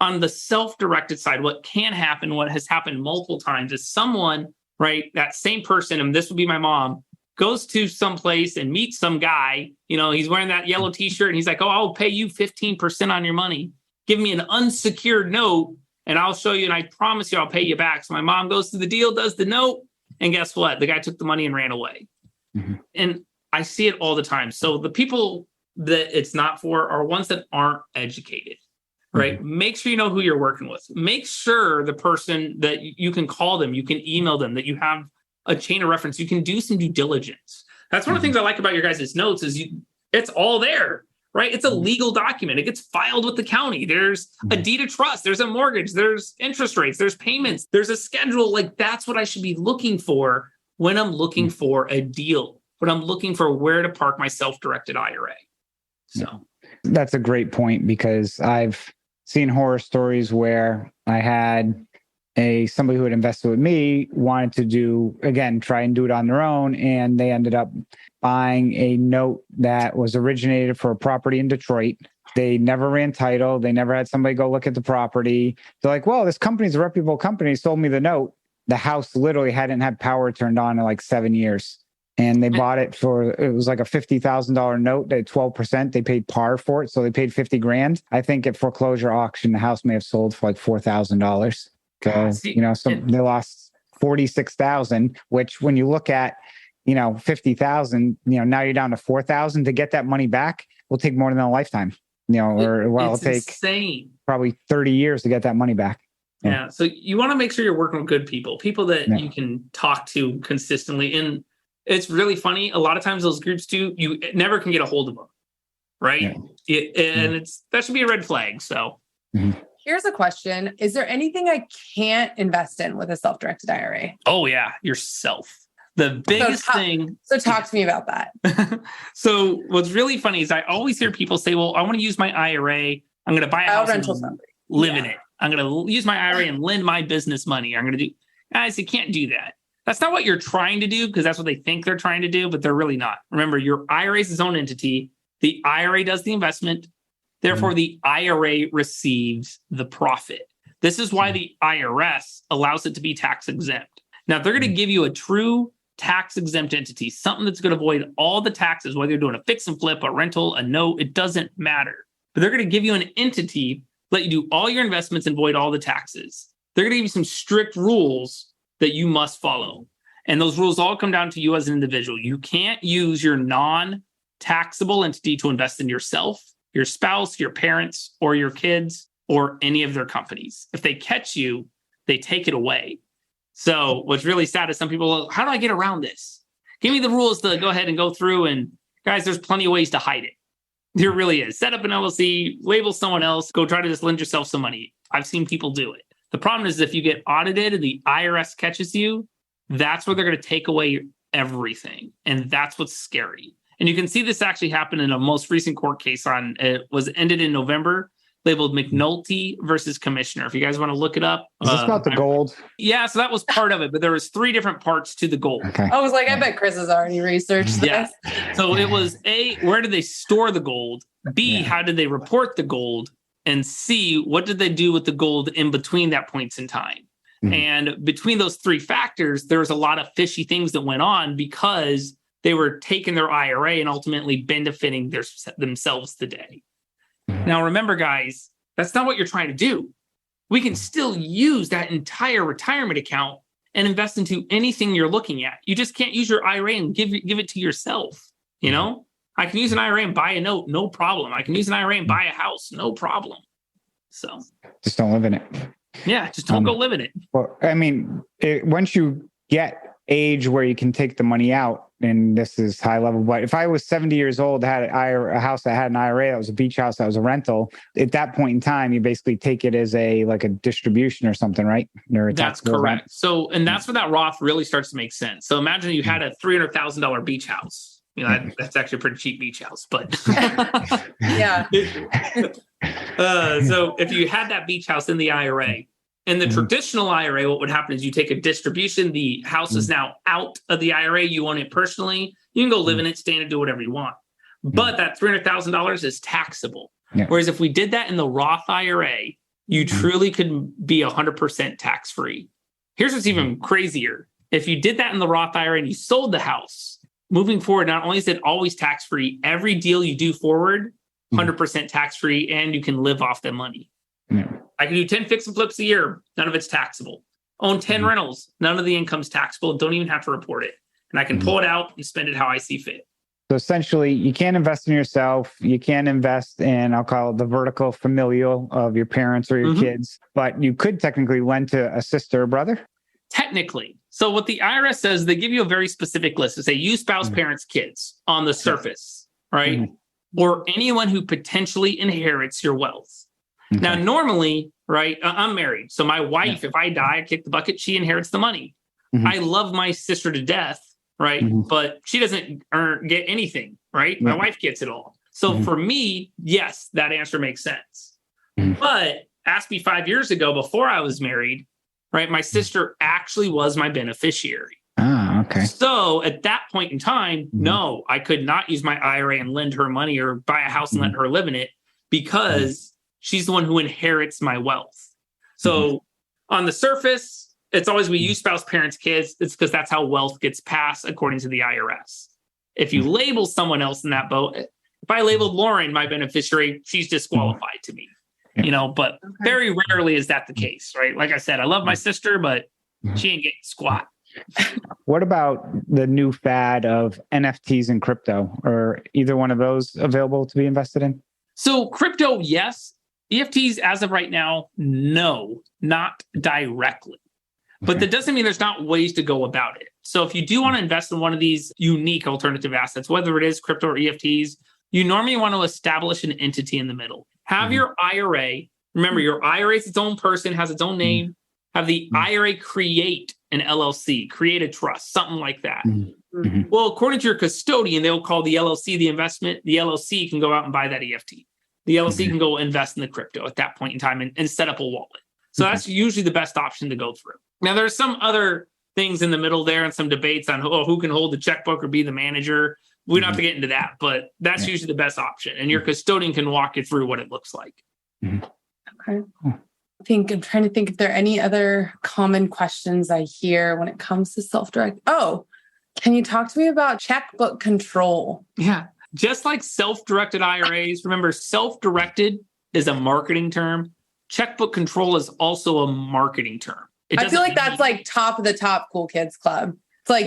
On the self-directed side, what can happen, what has happened multiple times, is someone, right, that same person, and this would be my mom, goes to some place and meets some guy, he's wearing that yellow t-shirt and he's like, oh, I'll pay you 15% on your money. Give me an unsecured note and I'll show you, and I promise you I'll pay you back. So my mom goes to the deal, does the note, and guess what? The guy took the money and ran away. And I see it all the time. So the people that it's not for are ones that aren't educated, right? Make sure you know who you're working with. Make sure the person that you can call them, you can email them, that you have a chain of reference. You can do some due diligence. That's one of the things I like about your guys' notes is it's all there, right? It's a legal document. It gets filed with the county. There's a deed of trust. There's a mortgage. There's interest rates. There's payments. There's a schedule. Like, that's what I should be looking for when I'm looking for a deal, when I'm looking for where to park my self-directed IRA. So that's a great point, because I've seen horror stories where I had somebody who had invested with me wanted to try and do it on their own. And they ended up buying a note that was originated for a property in Detroit. They never ran title. They never had somebody go look at the property. They're like, well, this company's a reputable company. Sold me the note. The house literally hadn't had power turned on in like 7 years. And they bought it it was like a $50,000 note. They had 12%. They paid par for it. So they paid $50,000. I think at foreclosure auction, the house may have sold for like $4,000. So, they lost $46,000, which when you look at, $50,000, now you're down to $4,000. To get that money back will take more than a lifetime, it'll take insane. Probably 30 years to get that money back. Yeah. So you want to make sure you're working with good people that you can talk to consistently. And it's really funny. A lot of times those groups too, you never can get a hold of them. Right. Yeah. That should be a red flag. So here's a question. Is there anything I can't invest in with a self-directed IRA? Oh yeah. Yourself. The biggest thing. So talk to me about that. So what's really funny is I always hear people say, well, I want to use my IRA. I'm going to buy a house and live in it. I'm going to use my IRA and lend my business money. I'm going to do, guys, you can't do that. That's not what you're trying to do, because that's what they think they're trying to do, but they're really not. Remember, your IRA is its own entity. The IRA does the investment. Therefore, the IRA receives the profit. This is why the IRS allows it to be tax exempt. Now, they're going to give you a true tax exempt entity, something that's going to avoid all the taxes, whether you're doing a fix and flip, a rental, a note, it doesn't matter. But they're going to give you an entity, let you do all your investments and void all the taxes. They're going to give you some strict rules that you must follow. And those rules all come down to you as an individual. You can't use your non-taxable entity to invest in yourself, your spouse, your parents, or your kids, or any of their companies. If they catch you, they take it away. So what's really sad is some people, how do I get around this? Give me the rules to go ahead and go through. And guys, there's plenty of ways to hide it. There really is. Set up an LLC, label someone else, go try to just lend yourself some money. I've seen people do it. The problem is if you get audited and the IRS catches you, that's where they're going to take away everything. And that's what's scary. And you can see this actually happen in a most recent court case it was ended in November, labeled McNulty versus Commissioner. If you guys want to look it up. Is this about the gold? Yeah, so that was part of it, but there was 3 different parts to the gold. Okay. I was like, I bet Chris has already researched this. Yeah. So it was A, where did they store the gold? B, how did they report the gold? And C, what did they do with the gold in between that points in time? Mm-hmm. And between those 3 factors, there was a lot of fishy things that went on because they were taking their IRA and ultimately benefiting themselves today. Mm-hmm. Now, remember, guys, that's not what you're trying to do. We can still use that entire retirement account and invest into anything you're looking at. You just can't use your IRA and give it to yourself. You know, I can use an IRA and buy a note, no problem. I can use an IRA and buy a house, no problem. So just don't live in it. Yeah, just don't go live in it. Well, I mean, once you get age where you can take the money out, and this is high level, but if I was 70 years old, had a house that had an IRA, that was a beach house, that was a rental, at that point in time, you basically take it as a distribution or something, right? That's correct. So, and that's where that Roth really starts to make sense. So imagine you had a $300,000 beach house. You know, that's actually a pretty cheap beach house, but yeah. So if you had that beach house in the IRA, in the traditional IRA, what would happen is you take a distribution. The house is now out of the IRA. You own it personally. You can go live in it, stay in it, do whatever you want. But that $300,000 is taxable. Yeah. Whereas if we did that in the Roth IRA, you truly could be 100% tax-free. Here's what's even crazier. If you did that in the Roth IRA and you sold the house, moving forward, not only is it always tax-free, every deal you do forward, 100% tax-free, and you can live off the money. Yeah. I can do 10 fix and flips a year. None of it's taxable. Own 10 rentals. None of the income's taxable. Don't even have to report it. And I can pull it out and spend it how I see fit. So essentially, you can't invest in yourself. You can't invest in, I'll call it the vertical familial of your parents or your kids. But you could technically lend to a sister or brother? Technically. So what the IRS says, they give you a very specific list. They say you, spouse, parents, kids on the surface, right? Or anyone who potentially inherits your wealth. Okay. Now, normally, right, I'm married. So my wife, if I die, I kick the bucket, she inherits the money. I love my sister to death, right? But she doesn't get anything, right? My wife gets it all. So for me, yes, that answer makes sense. But ask me 5 years ago, before I was married, right? My sister actually was my beneficiary. Ah, okay. So at that point in time, no, I could not use my IRA and lend her money or buy a house and let her live in it because she's the one who inherits my wealth. So on the surface, it's always we use spouse, parents, kids. It's because that's how wealth gets passed according to the IRS. If you label someone else in that boat, if I labeled Lauren my beneficiary, she's disqualified to me. You know, but very rarely is that the case, right? Like I said, I love my sister, but she ain't getting squat. What about the new fad of NFTs and crypto? Are either one of those available to be invested in? So crypto, yes. EFTs, as of right now, no, not directly. But that doesn't mean there's not ways to go about it. So if you do want to invest in one of these unique alternative assets, whether it is crypto or EFTs, you normally want to establish an entity in the middle. Have your IRA. Remember, your IRA is its own person, has its own name. Have the IRA create an LLC, create a trust, something like that. Well, according to your custodian, they'll call the LLC the investment. The LLC can go out and buy that EFT. The LLC can go invest in the crypto at that point in time and set up a wallet. So that's usually the best option to go through. Now, there's some other things in the middle there and some debates on who can hold the checkbook or be the manager. We don't have to get into that, but that's usually the best option. And your custodian can walk you through what it looks like. Okay. I'm trying to think if there are any other common questions I hear when it comes to self-direct. Oh, can you talk to me about checkbook control? Yeah. Just like self-directed IRAs, remember, self-directed is a marketing term. Checkbook control is also a marketing term. I feel like that's like top of the top cool kids club. It's like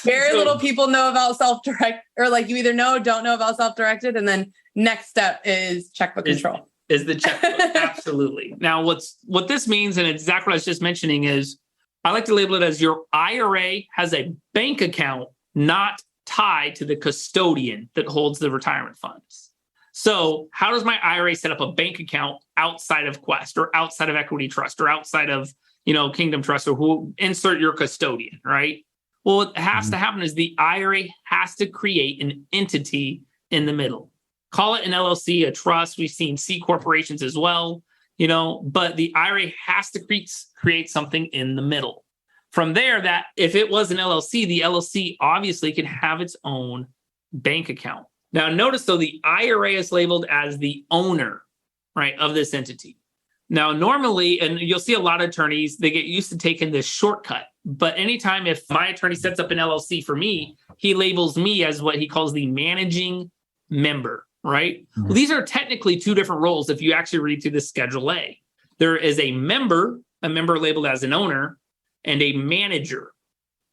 very little people know about self-direct, or like you either know or don't know about self-directed. And then next step is checkbook control. Is the checkbook. Absolutely. Now, what this means, and exactly what I was just mentioning, is I like to label it as your IRA has a bank account not tied to the custodian that holds the retirement funds. So how does my IRA set up a bank account outside of Quest or outside of Equity Trust or outside of, Kingdom Trust, or who insert your custodian, right? Well, what has to happen is the IRA has to create an entity in the middle. Call it an LLC, a trust. We've seen C corporations as well, but the IRA has to create something in the middle. From there, that if it was an LLC, the LLC obviously can have its own bank account. Now, notice though, the IRA is labeled as the owner, right, of this entity. Now, normally, and you'll see a lot of attorneys, they get used to taking this shortcut. But anytime if my attorney sets up an LLC for me, he labels me as what he calls the managing member, right? Well, these are technically two different roles if you actually read through the Schedule A. There is a member labeled as an owner, and a manager,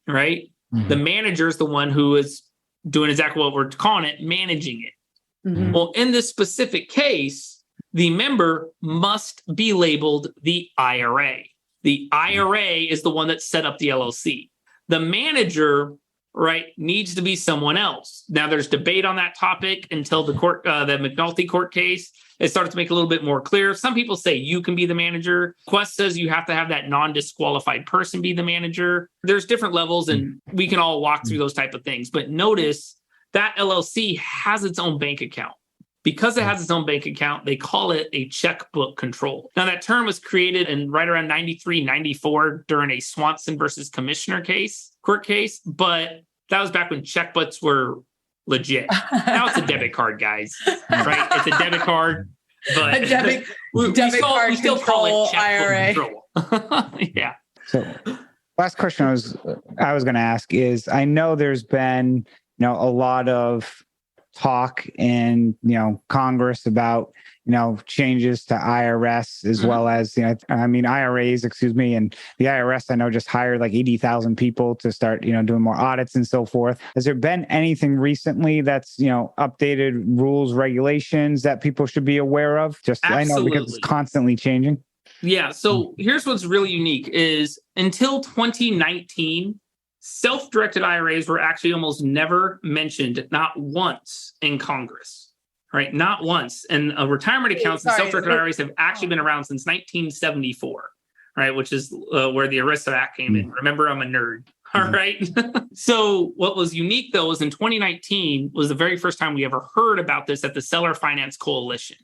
right? The manager is the one who is doing exactly what we're calling it, managing it. Well, in this specific case, the member must be labeled the IRA. The IRA is the one that set up the LLC. The manager, right, needs to be someone else. Now, there's debate on that topic until the McNulty court case. It started to make a little bit more clear. Some people say you can be the manager. Quest says you have to have that non-disqualified person be the manager. There's different levels, and we can all walk through those type of things. But notice that LLC has its own bank account. Because it has its own bank account, they call it a checkbook control. Now, that term was created in right around 93, 94 during a Swanson versus Commissioner court case. But that was back when checkbooks were legit. Now it's a debit card, guys. Right? It's a debit card. But we still call it checkbook IRA. Control. Yeah. So last question I was going to ask is, I know there's been, a lot of talk in, Congress about, changes to IRS as well as, IRAs, and the IRS, I know, just hired like 80,000 people to start, doing more audits and so forth. Has there been anything recently that's, updated rules, regulations that people should be aware of? Absolutely. I know because it's constantly changing. Yeah. So here's what's really unique is until 2019, self-directed IRAs were actually almost never mentioned, not once in Congress, right? Not once. And retirement accounts and self-directed IRAs have actually been around since 1974, right? Which is where the ERISA Act came in. Remember, I'm a nerd. All right. So what was unique, though, was in 2019 was the very first time we ever heard about this at the Seller Finance Coalition.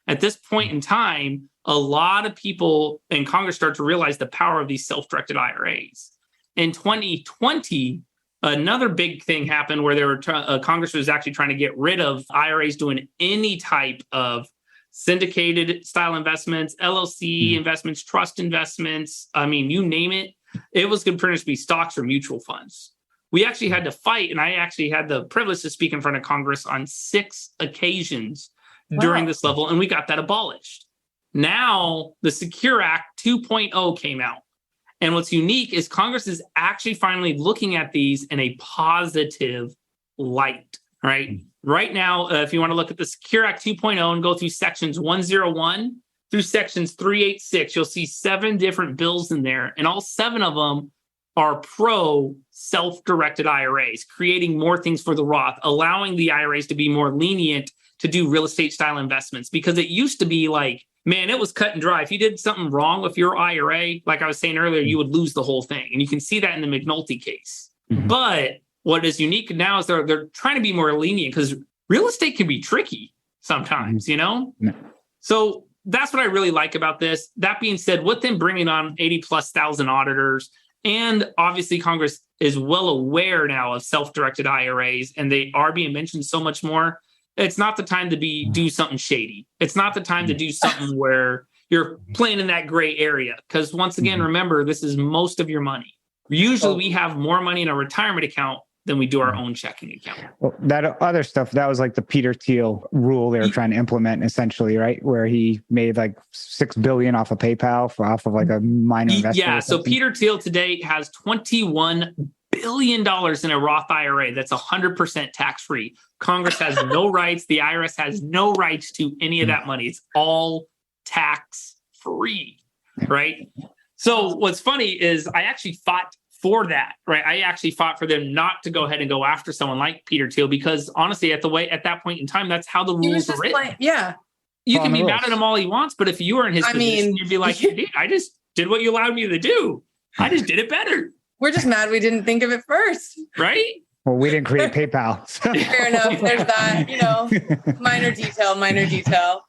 At this point in time, a lot of people in Congress started to realize the power of these self-directed IRAs. In 2020, another big thing happened where Congress was actually trying to get rid of IRAs doing any type of syndicated style investments, LLC investments, trust investments. I mean, you name it. It was going to pretty much be stocks or mutual funds. We actually had to fight, and I actually had the privilege to speak in front of Congress on 6 occasions during this level, and we got that abolished. Now, the Secure Act 2.0 came out. And what's unique is Congress is actually finally looking at these in a positive light, right? Right now, if you want to look at the Secure Act 2.0 and go through sections 101 through sections 386, you'll see 7 different bills in there. And all 7 of them are pro self-directed IRAs, creating more things for the Roth, allowing the IRAs to be more lenient to do real estate style investments. Because it used to be like, man, it was cut and dry. If you did something wrong with your IRA, like I was saying earlier, you would lose the whole thing. And you can see that in the McNulty case. But what is unique now is they're trying to be more lenient because real estate can be tricky sometimes, So that's what I really like about this. That being said, with them bringing on 80,000+ auditors, and obviously Congress is well aware now of self-directed IRAs, and they are being mentioned so much more. It's not the time to do something shady. It's not the time to do something where you're playing in that gray area. Because once again, remember, this is most of your money. Usually we have more money in a retirement account than we do our own checking account. Well, that other stuff, that was like the Peter Thiel rule they were trying to implement essentially, right? Where he made like $6 billion off of PayPal off of like a minor investment. Yeah. So Peter Thiel today has $21 billion in a Roth IRA that's 100% tax-free. Congress has no rights. The IRS has no rights to any of that money. It's all tax-free, right? So what's funny is I actually fought for that, right? I actually fought for them not to go ahead and go after someone like Peter Thiel, because honestly, at that point in time, that's how the rules were written. You can be mad at him all he wants, but if you were in his position, you'd be like, hey, I just did what you allowed me to do. I just did it better. We're just mad we didn't think of it first. Right? Well, we didn't create PayPal. So. Fair enough. There's that, minor detail.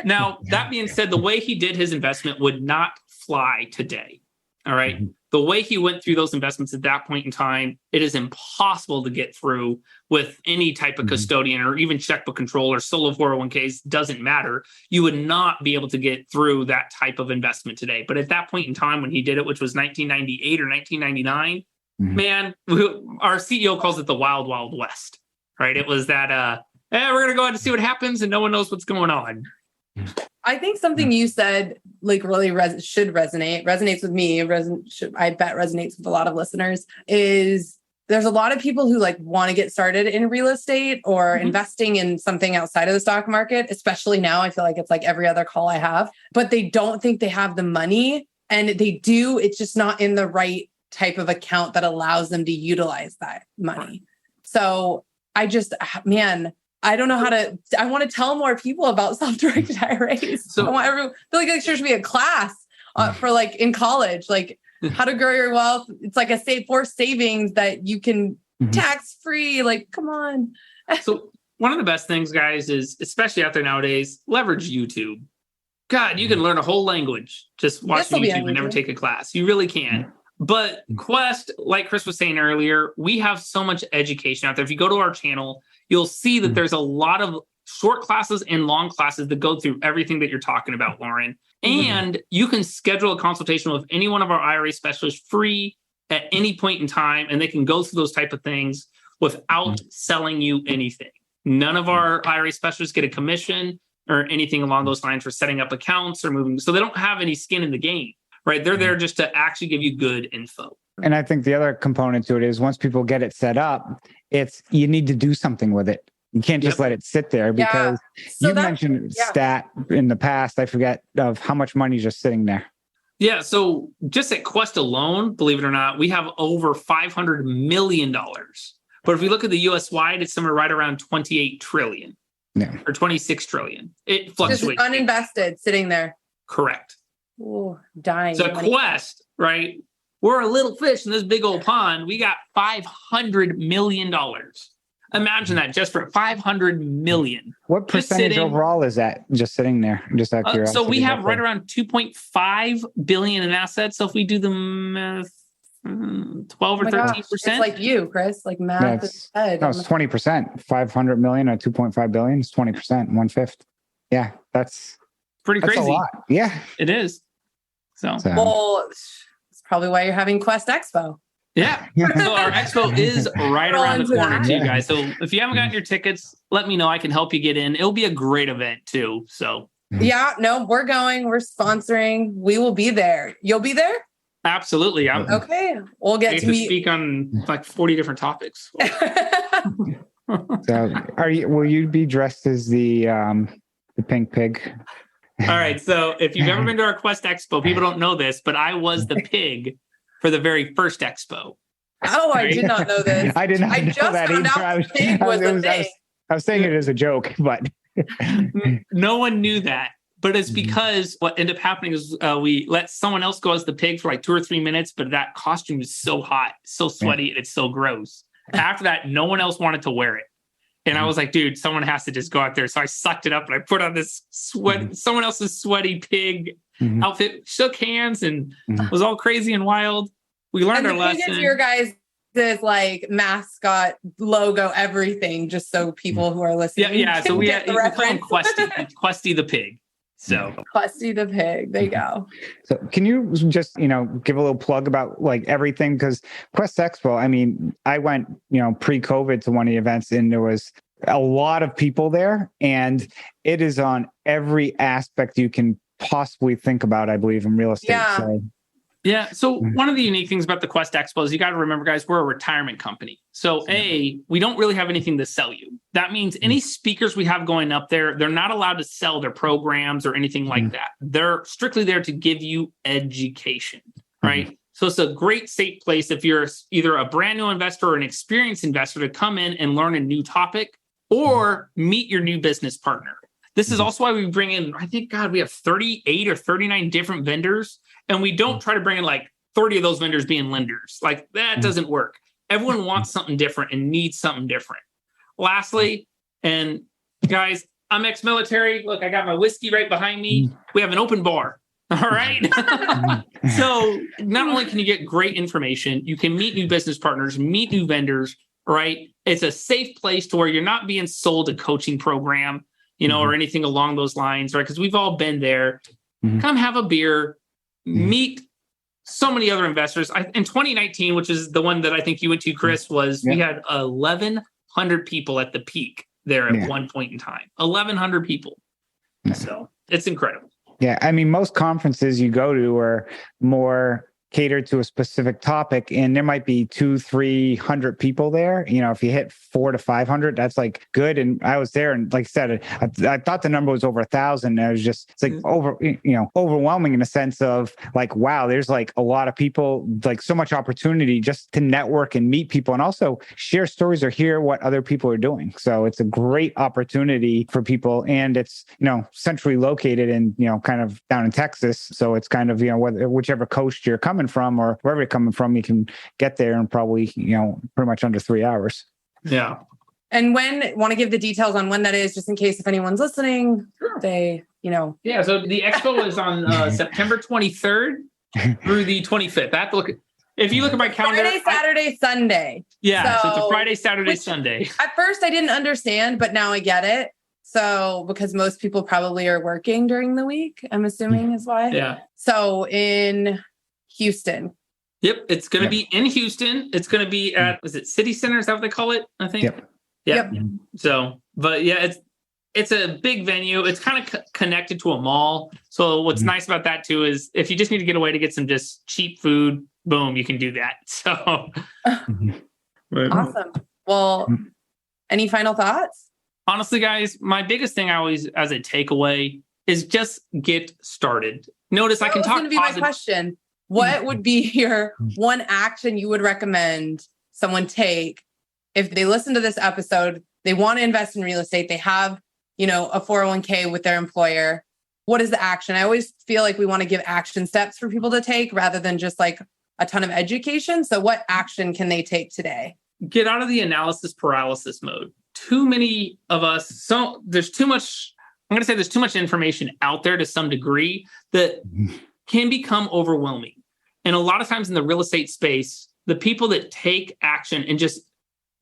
Now, that being said, the way he did his investment would not fly today. All right. Mm-hmm. The way he went through those investments at that point in time, it is impossible to get through with any type of custodian or even checkbook controller, solo 401ks, doesn't matter. You would not be able to get through that type of investment today. But at that point in time when he did it, which was 1998 or 1999, man, our CEO calls it the wild, wild west, right? It was that, we're going to go ahead and see what happens and no one knows what's going on. I think something you said like really resonates with me. I bet resonates with a lot of listeners is there's a lot of people who like want to get started in real estate or investing in something outside of the stock market, especially now. I feel like it's like every other call I have, but they don't think they have the money, and they do. It's just not in the right type of account that allows them to utilize that money. Right. So I don't know I want to tell more people about self-directed IRAs. So I feel like there should be a class for like in college, like how to grow your wealth. It's like a forced savings that you can tax-free, like, come on. So one of the best things, guys, is especially out there nowadays, leverage YouTube. God, you can learn a whole language. Just watch YouTube and never take a class. You really can. But Quest, like Chris was saying earlier, we have so much education out there. If you go to our channel, you'll see that there's a lot of short classes and long classes that go through everything that you're talking about, Lauren. And you can schedule a consultation with any one of our IRA specialists free at any point in time, and they can go through those type of things without selling you anything. None of our IRA specialists get a commission or anything along those lines for setting up accounts or moving. So they don't have any skin in the game. Right. They're there just to actually give you good info. And I think the other component to it is once people get it set up, you need to do something with it. You can't just let it sit there because you mentioned stat in the past. I forget of how much money is just sitting there. Yeah. So just at Quest alone, believe it or not, we have over $500 million. But if we look at the US wide, it's somewhere right around 28 trillion or 26 trillion. It fluctuates. Just uninvested sitting there. Correct. Oh, dying. So Quest, right? We're a little fish in this big old pond. We got $500 million. Imagine that just for $500 million. What percentage overall is that just sitting there? Just out of curiosity. So we have right around 2.5 billion in assets. So if we do the math, 12 or 13%. It's like you, Chris, like math is head. No, it's 20%. 500 million or 2.5 billion is 20%, 1/5. Yeah, that's pretty crazy. That's a lot. Yeah, it is. So. Well, it's probably why you're having Quest Expo. Yeah. So our expo is right around the corner too, guys. So if you haven't gotten your tickets, let me know. I can help you get in. It'll be a great event too. So yeah, no, we're going. We're sponsoring. We will be there. You'll be there? Absolutely. Okay. We'll get to speak on like 40 different topics. So will you be dressed as the pink pig? All right. So if you've ever been to our Quest Expo, people don't know this, but I was the pig for the very first expo. Oh, right? I did not know this. I did not know just that found either. out the pig was a thing. I was saying it as a joke, but no one knew that. But it's because what ended up happening is we let someone else go as the pig for like 2 or 3 minutes, but that costume is so hot, so sweaty, and it's so gross. After that, no one else wanted to wear it. And I was like, dude, someone has to just go out there. So I sucked it up and I put on this someone else's sweaty pig outfit, shook hands, and was all crazy and wild. We learned our lesson. And your guys' like mascot logo, everything, just so people who are listening. Yeah. So we call him Questy the pig. So Questy the pig. There you go. So can you just, give a little plug about like everything? Because Quest Expo, I mean, I went, pre-COVID to one of the events and there was a lot of people there and it is on every aspect you can possibly think about, I believe, in real estate. Yeah. So one of the unique things about the Quest Expo is you got to remember, guys, we're a retirement company. So we don't really have anything to sell you. That means any speakers we have going up there, they're not allowed to sell their programs or anything like that. They're strictly there to give you education, right? So it's a great safe place if you're either a brand new investor or an experienced investor to come in and learn a new topic or meet your new business partner. This is also why we bring in, I think, God, we have 38 or 39 different vendors, and we don't try to bring in like 30 of those vendors being lenders. Like that doesn't work. Everyone wants something different and needs something different. Lastly, and guys, I'm ex-military. Look, I got my whiskey right behind me. We have an open bar. All right. So not only can you get great information, you can meet new business partners, meet new vendors, right? It's a safe place to where you're not being sold a coaching program, or anything along those lines, right? Because we've all been there. Come have a beer, meet so many other investors. In 2019, which is the one that I think you went to, Chris, we had 1,100 people at the peak there at one point in time. 1,100 people. So it's incredible. Yeah. I mean, most conferences you go to are more catered to a specific topic, and there might be 200-300 people there. If you hit 400 to 500, that's like good. And I was there, and like I said, I thought the number was over 1,000. It was just, it's like overwhelming in a sense of like, wow, there's like a lot of people, like so much opportunity just to network and meet people and also share stories or hear what other people are doing. So it's a great opportunity for people, and it's, centrally located and, kind of down in Texas. So it's kind of, whichever coast you're coming from or wherever you're coming from, you can get there in probably, pretty much under 3 hours. Yeah. And want to give the details on when that is, just in case if anyone's listening, they, Yeah. So the expo is on September 23rd through the 25th. I have to look at, if you look at my calendar. Friday, Saturday, Sunday. Yeah. So it's a Friday, Saturday, Sunday. At first I didn't understand, but now I get it. So because most people probably are working during the week, I'm assuming is why. Yeah. So in Houston. Yep. It's going to be in Houston. It's going to be at, is it City Center? Is that what they call it? I think. Yep. So, but yeah, it's a big venue. It's kind of connected to a mall. So what's nice about that too is if you just need to get away to get some just cheap food, boom, you can do that. So awesome. Well, any final thoughts? Honestly, guys, my biggest thing I always, as a takeaway, is just get started. Notice I can talk. That was going to be my question. What would be your one action you would recommend someone take if they listen to this episode, they want to invest in real estate, they have, a 401k with their employer? What is the action? I always feel like we want to give action steps for people to take rather than just like a ton of education. So what action can they take today? Get out of the analysis paralysis mode. Too many of us, so there's too much, I'm going to say there's too much information out there to some degree that can become overwhelming. And a lot of times in the real estate space, the people that take action and just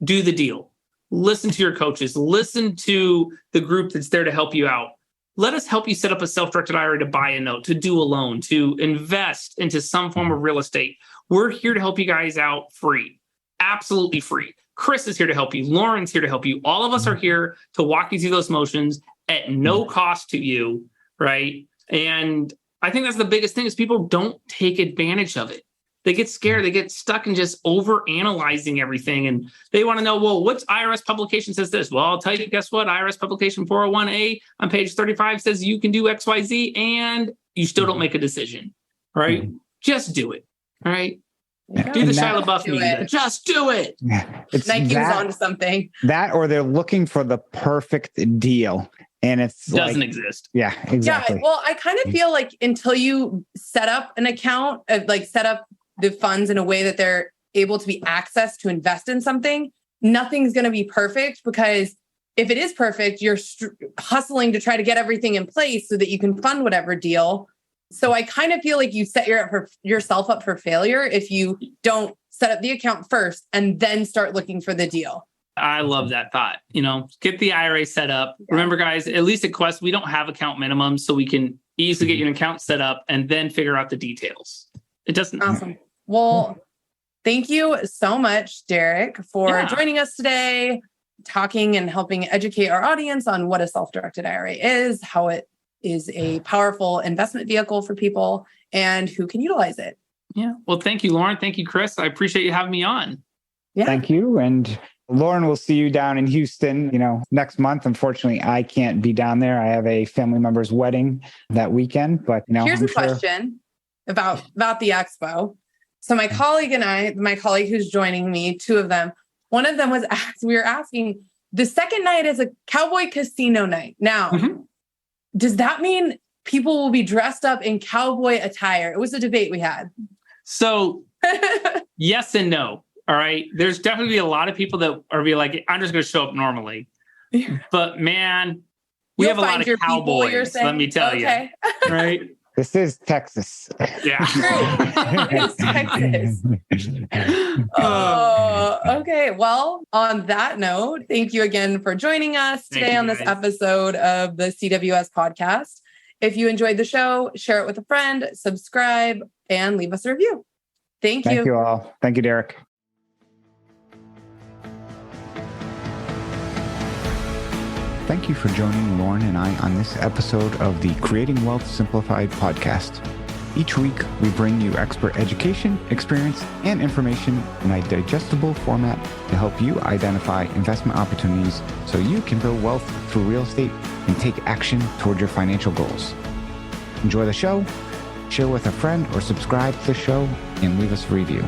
do the deal, listen to your coaches, listen to the group that's there to help you out. Let us help you set up a self-directed IRA to buy a note, to do a loan, to invest into some form of real estate. We're here to help you guys out free, absolutely free. Chris is here to help you. Lauren's here to help you. All of us are here to walk you through those motions at no cost to you, right? And I think that's the biggest thing is people don't take advantage of it. They get scared. They get stuck in just over-analyzing everything. And they want to know, well, what IRS publication says this? Well, I'll tell you, guess what? IRS publication 401A on page 35 says you can do XYZ and you still don't make a decision, right? Just do it, all right? Yeah. Do the Shia LaBeouf meme. Just do it. It's Nike's onto something. That or they're looking for the perfect deal. And it's doesn't exist. Yeah, exactly. Yeah, well, I kind of feel like until you set up an account, like set up the funds in a way that they're able to be accessed to invest in something, nothing's going to be perfect, because if it is perfect, you're hustling to try to get everything in place so that you can fund whatever deal. So I kind of feel like you set yourself up for failure if you don't set up the account first and then start looking for the deal. I love that thought. Get the IRA set up. Yeah. Remember, guys, at least at Quest, we don't have account minimums, so we can easily get you an account set up and then figure out the details. It doesn't. Awesome. Well, thank you so much, Derreck, for joining us today, talking and helping educate our audience on what a self-directed IRA is, how it is a powerful investment vehicle for people, and who can utilize it. Yeah. Well, thank you, Lauren. Thank you, Chris. I appreciate you having me on. Yeah. Thank you. And Lauren, we'll see you down in Houston, next month. Unfortunately, I can't be down there. I have a family member's wedding that weekend, but here's a question about the expo. So my colleague and my colleague who's joining me, two of them, one of them we were asking, the second night is a cowboy casino night. Now, does that mean people will be dressed up in cowboy attire? It was a debate we had. So yes and no. All right. There's definitely a lot of people that are be like, I'm just going to show up normally. But man, we have a lot of cowboys, let me tell you. Right. This is Texas. Yeah. It's Texas. Oh, okay. Well, on that note, thank you again for joining us today on this episode of the CWS podcast. If you enjoyed the show, share it with a friend, subscribe, and leave us a review. Thank you. Thank you all. Thank you, Derek. Thank you for joining Lauren and I on this episode of the Creating Wealth Simplified podcast. Each week, we bring you expert education, experience, and information in a digestible format to help you identify investment opportunities so you can build wealth through real estate and take action toward your financial goals. Enjoy the show, share with a friend, or subscribe to the show and leave us a review.